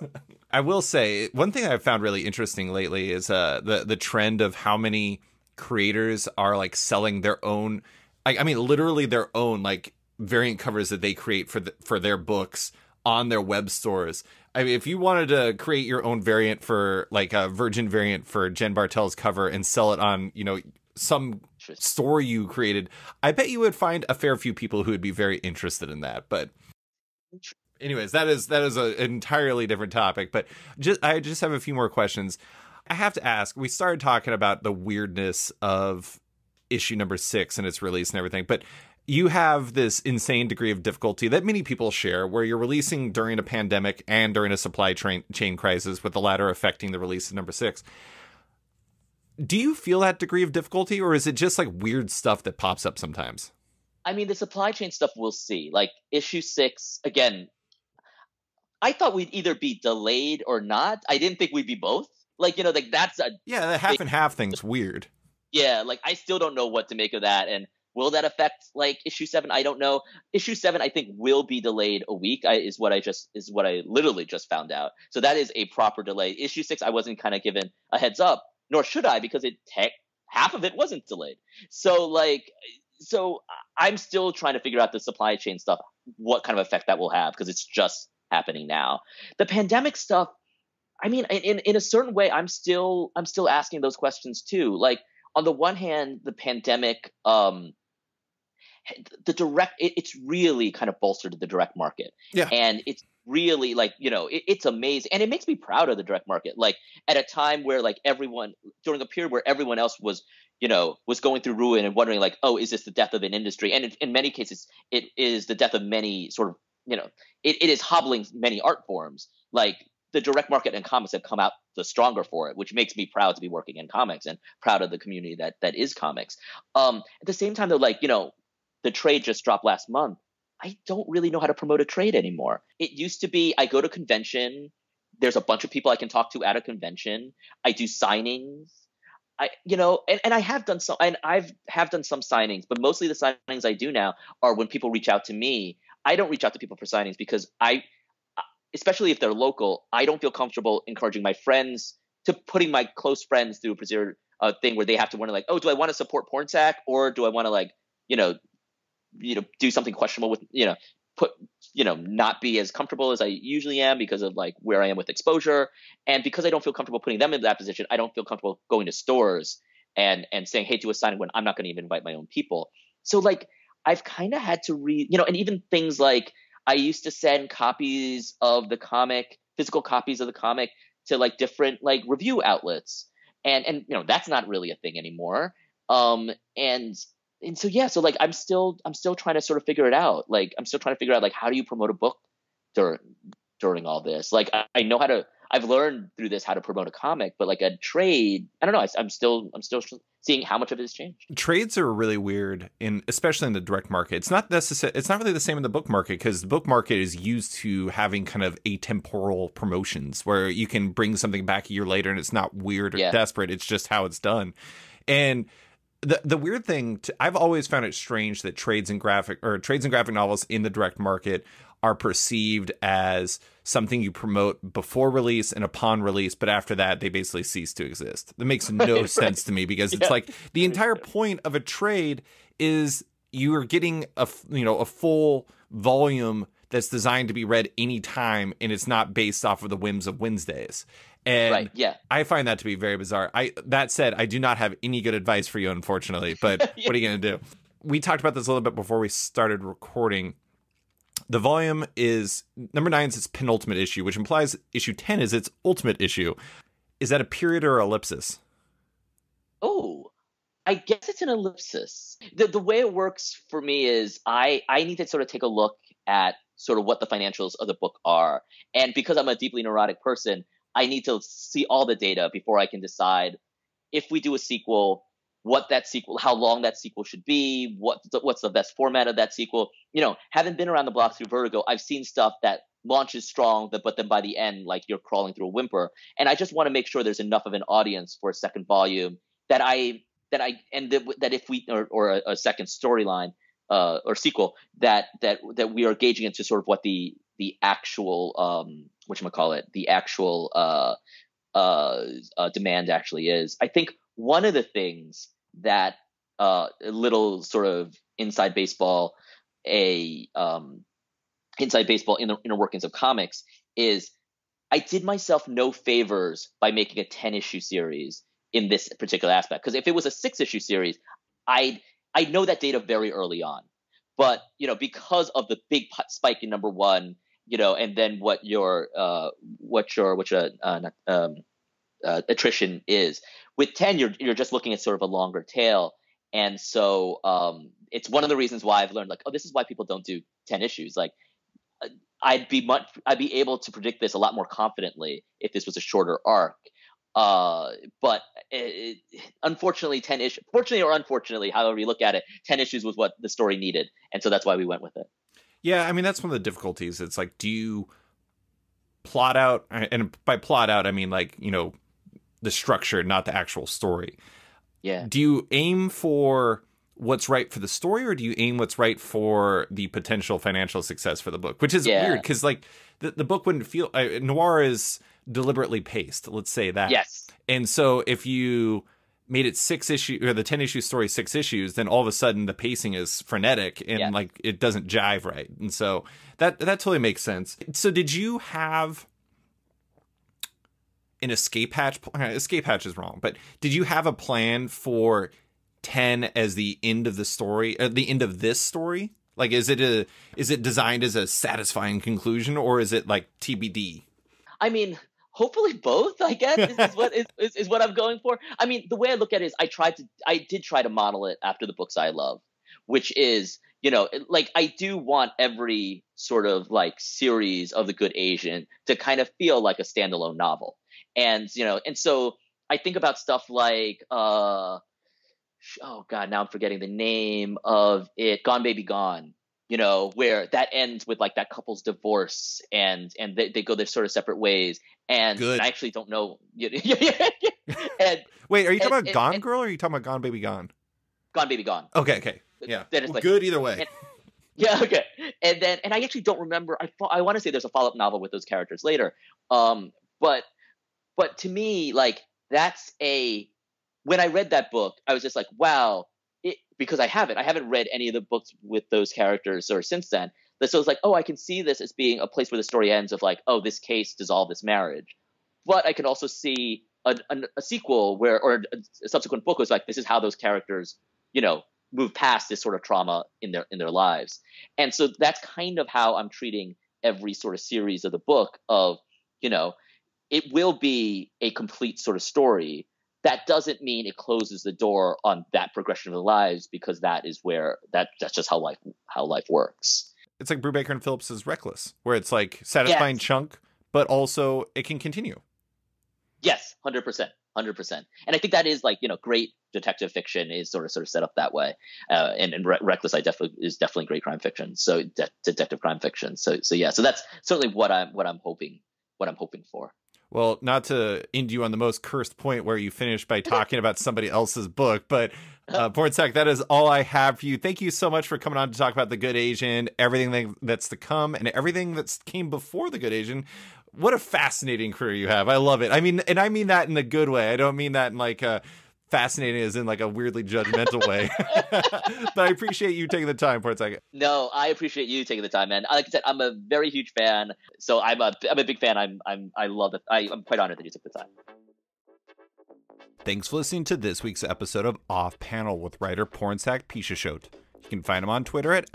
Speaker 1: I will say one thing I've found really interesting lately is the trend of how many creators are like selling their own. I mean, literally their own like variant covers that they create for their books on their web stores. I mean, if you wanted to create your own variant for like a Virgin variant for Jen Bartel's cover and sell it on, some store you created, I bet you would find a fair few people who would be very interested in that. But anyways, that is an entirely different topic. But I just have a few more questions. I have to ask, we started talking about the weirdness of issue number 6 and its release and everything, but you have this insane degree of difficulty that many people share, where you're releasing during a pandemic and during a supply chain crisis, with the latter affecting the release of number 6. Do you feel that degree of difficulty, or is it just like weird stuff that pops up sometimes?
Speaker 2: I mean, the supply chain stuff we'll see. Like issue 6, again, I thought we'd either be delayed or not. I didn't think we'd be both. Like, like that's a...
Speaker 1: Yeah, the half and half thing's weird.
Speaker 2: Yeah, like I still don't know what to make of that, and will that affect like issue 7? I don't know. Issue 7, I think, will be delayed a week. Is what I literally just found out. So that is a proper delay. Issue 6, I wasn't kind of given a heads up, nor should I, because half of it wasn't delayed. So I'm still trying to figure out the supply chain stuff, what kind of effect that will have, because it's just happening now. The pandemic stuff, I mean, in a certain way, I'm still asking those questions too. Like, on the one hand, the pandemic, it's really kind of bolstered the direct market. Yeah. And it's really like, it's amazing. And it makes me proud of the direct market. Like, at a time where like during a period where everyone else was going through ruin and wondering like, oh, is this the death of an industry? And in many cases, it is the death of many sort of, it is hobbling many art forms. Like, the direct market and comics have come out the stronger for it, which makes me proud to be working in comics and proud of the community that is comics. At the same time, though, like, the trade just dropped last month. I don't really know how to promote a trade anymore. It used to be I go to convention. There's a bunch of people I can talk to at a convention. I do signings. And I have done some, and I've done some signings, but mostly the signings I do now are when people reach out to me. I don't reach out to people for signings because especially if they're local, I don't feel comfortable encouraging my friends to putting my close friends through a thing where they have to wonder like, oh, do I want to support Pornsak, or do I want to like, do something questionable with, not be as comfortable as I usually am because of like where I am with exposure. And because I don't feel comfortable putting them in that position, I don't feel comfortable going to stores and saying, hey, do a signing when I'm not going to even invite my own people. So like, I've kind of had to read, and even things like, I used to send copies of the comic, physical copies of the comic, to like different like review outlets, and that's not really a thing anymore. And so yeah, so like I'm still trying to sort of figure it out. Like I'm still trying to figure out like how do you promote a book during all this. Like I know how to I've learned through this how to promote a comic, but like a trade, I don't know. I'm still seeing how much of it has changed.
Speaker 1: Trades are really weird, especially in the direct market. It's not necessary. It's not really the same in the book market, because the book market is used to having kind of atemporal promotions where you can bring something back a year later and it's not weird or desperate. It's just how it's done. And the weird thing, I've always found it strange that trades and graphic novels in the direct market are perceived as something you promote before release and upon release, but after that they basically cease to exist. That makes no sense to me, because it's like the entire point of a trade is you are getting a full volume that's designed to be read anytime, and it's not based off of the whims of Wednesdays. And I find that to be very bizarre. That said, I do not have any good advice for you, unfortunately, but what are you going to do? We talked about this a little bit before we started recording. The volume is, number 9 is its penultimate issue, which implies issue 10 is its ultimate issue. Is that a period or ellipsis?
Speaker 2: Oh, I guess it's an ellipsis. The way it works for me is I need to sort of take a look at sort of what the financials of the book are. And because I'm a deeply neurotic person, I need to see all the data before I can decide if we do a sequel, how long that sequel should be, what's the best format of that sequel. Having been around the block through Vertigo, I've seen stuff that launches strong, but then by the end, like, you're crawling through a whimper. And I just want to make sure there's enough of an audience for a second volume that if we or a second storyline or sequel that we are gauging into sort of what the actual demand actually is. I think one of the things that a little sort of inside baseball in the inner workings of comics is I did myself no favors by making a 10-issue series in this particular aspect. Because if it was a 6-issue series, I'd know that data very early on. But because of the big spike in number 1, and then what your attrition is. With 10, you're just looking at sort of a longer tail, and so it's one of the reasons why I've learned, like, this is why people don't do 10 issues. Like, I'd be able to predict this a lot more confidently if this was a shorter arc. But unfortunately, 10 issues, fortunately or unfortunately, however you look at it, 10 issues was what the story needed, and so that's why we went with it.
Speaker 1: Yeah, I mean, that's one of the difficulties. It's like, do you plot out, and by plot out, I mean, like, the structure, not the actual story.
Speaker 2: Yeah.
Speaker 1: Do you aim for what's right for the story, or do you aim what's right for the potential financial success for the book? Which is weird, because, like, the book wouldn't feel... noir is deliberately paced, let's say that.
Speaker 2: Yes.
Speaker 1: And so if you made it 6 issue, or the 10-issue story 6 issues, then all of a sudden the pacing is frenetic and like it doesn't jive right. And so that totally makes sense. So did you have an escape hatch? Escape hatch is wrong, but did you have a plan for 10 as the end of the story, the end of this story? Like, is it designed as a satisfying conclusion, or is it like TBD?
Speaker 2: I mean, hopefully both, I guess, is what I'm going for. I mean, the way I look at it is I did try to model it after the books I love, which is, like, I do want every sort of like series of The Good Asian to kind of feel like a standalone novel. And, and so I think about stuff like, oh God, now I'm forgetting the name of it, Gone Baby Gone. Where that ends with like that couple's divorce and they go their sort of separate ways. And I actually don't know. And,
Speaker 1: wait, are you talking about Gone Girl, or are you talking about Gone Baby Gone?
Speaker 2: Gone Baby Gone.
Speaker 1: Okay. Yeah.
Speaker 2: Then it's like,
Speaker 1: good either way.
Speaker 2: Okay. And I actually don't remember. I want to say there's a follow-up novel with those characters later. But to me, like, when I read that book, I was just like, wow. Because I haven't read any of the books with those characters or since then. So it's like, I can see this as being a place where the story ends of like, this case dissolved this marriage. But I could also see a sequel or a subsequent book was like, this is how those characters, move past this sort of trauma in their lives. And so that's kind of how I'm treating every sort of series of the book of, it will be a complete sort of story. That doesn't mean it closes the door on that progression of the lives, because that is where that's just how life works.
Speaker 1: It's like Brubaker and Phillips's Reckless, where it's like satisfying chunk, but also it can continue.
Speaker 2: Yes, 100%. And I think that is like, great detective fiction is sort of set up that way. And Reckless is definitely great crime fiction. So detective crime fiction. So yeah, so that's certainly what I'm hoping for.
Speaker 1: Well, not to end you on the most cursed point where you finish by talking about somebody else's book, but Pornsak, that is all I have for you. Thank you so much for coming on to talk about The Good Asian, everything that's to come, and everything that's came before The Good Asian. What a fascinating career you have. I love it. I mean that in a good way. I don't mean that in like a fascinating as in like a weirdly judgmental way. But I appreciate you taking the time, Pornsak.
Speaker 2: No, I appreciate you taking the time, man. Like I said, I'm a very huge fan. So I'm a big fan. I love it. I'm quite honored that you took the time.
Speaker 1: Thanks for listening to this week's episode of Off Panel with writer Pornsak Pichetshote. You can find him on Twitter at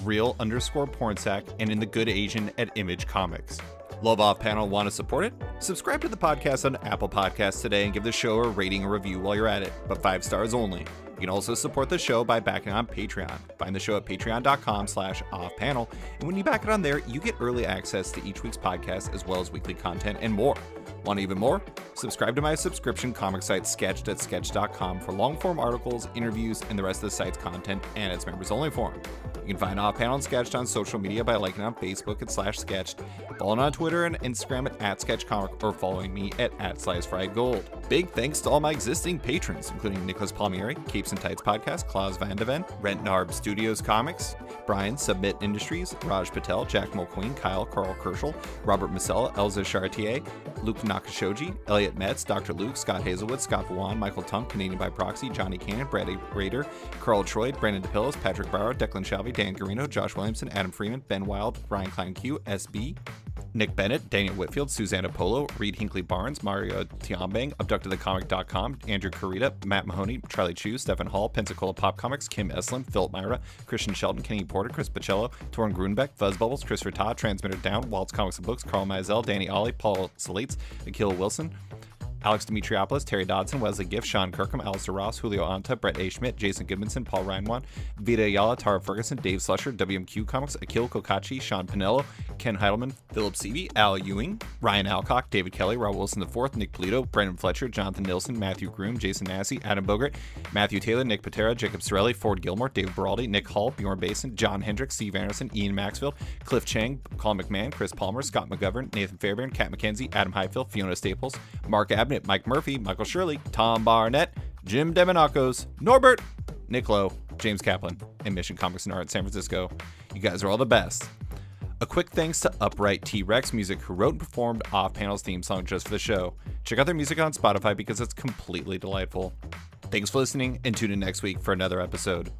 Speaker 1: @real_Pornsak and in The Good Asian at Image Comics. Love Off Panel, want to support it? Subscribe to the podcast on Apple Podcasts today and give the show a rating or review while you're at it, but 5 stars only. You can also support the show by backing on Patreon. Find the show at patreon.com/offpanel, and when you back it on there, you get early access to each week's podcast as well as weekly content and more. Want even more? Subscribe to my subscription comic site, Sketched at sketch.com, for long-form articles, interviews, and the rest of the site's content and its members-only forum. You can find Off Panel and Sketched on social media by liking on Facebook at /Sketched, following on Twitter and Instagram at @SketchComic, or following me at @SliceFriedGold. Big thanks to all my existing patrons, including Nicholas Palmieri, Capes and Tights Podcast, Klaus Van de Ven, Rent Narb Studios Comics, Brian, Submit Industries, Raj Patel, Jack Mulqueen, Kyle, Carl Kerschel, Robert Masella, Elza Chartier, Luke Nakashoji, Elliot Metz, Dr. Luke, Scott Hazelwood, Scott Vawan, Michael Tunk, Canadian by Proxy, Johnny Cannon, Brad Rader, Carl Troy, Brandon DePillos, Patrick Barrow, Declan Shalvey, Dan Garino, Josh Williamson, Adam Freeman, Ben Wild, Ryan Klein Q, SB, Nick Bennett, Daniel Whitfield, Susanna Polo, Reed Hinkley Barnes, Mario Tiambang, AbductedTheComic.com, Andrew Carita, Matt Mahoney, Charlie Chu, Stephen Hall, Pensacola Pop Comics, Kim Eslin, Philip Myra, Christian Shelton, Kenny Porter, Chris Pacello, Torrin Grunbeck, Fuzz Bubbles, Christopher Todd, Transmitter Down, Waltz Comics and Books, Carl Mizell, Danny Ollie, Paul Salates, Akil Wilson, Alex Dimitriopoulos, Terry Dodson, Wesley Giff, Sean Kirkham, Alistair Ross, Julio Anta, Brett A. Schmidt, Jason Goodmanson, Paul Reinwan, Vita Ayala, Tara Ferguson, Dave Slusher, WMQ Comics, Akil Kokachi, Sean Pinello, Ken Heidelman, Philip Seavey, Al Ewing, Ryan Alcock, David Kelly, Rob Wilson IV, Nick Polito, Brendan Fletcher, Jonathan Nilsson, Matthew Groom, Jason Massey, Adam Bogart, Matthew Taylor, Nick Patera, Jacob Sorelli, Ford Gilmore, David Baraldi, Nick Hall, Bjorn Basin, John Hendricks, Steve Anderson, Ian Maxfield, Cliff Chang, Colin McMahon, Chris Palmer, Scott McGovern, Nathan Fairbairn, Kat McKenzie, Adam Highfield, Fiona Staples, Mark Abnett, Mike Murphy, Michael Shirley, Tom Barnett, Jim Demonacos, Norbert, Nick Lowe, James Kaplan, and Mission Comics and Art in San Francisco. You guys are all the best. A quick thanks to Upright T-Rex Music, who wrote and performed Off Panel's theme song just for the show. Check out their music on Spotify because it's completely delightful. Thanks for listening, and tune in next week for another episode.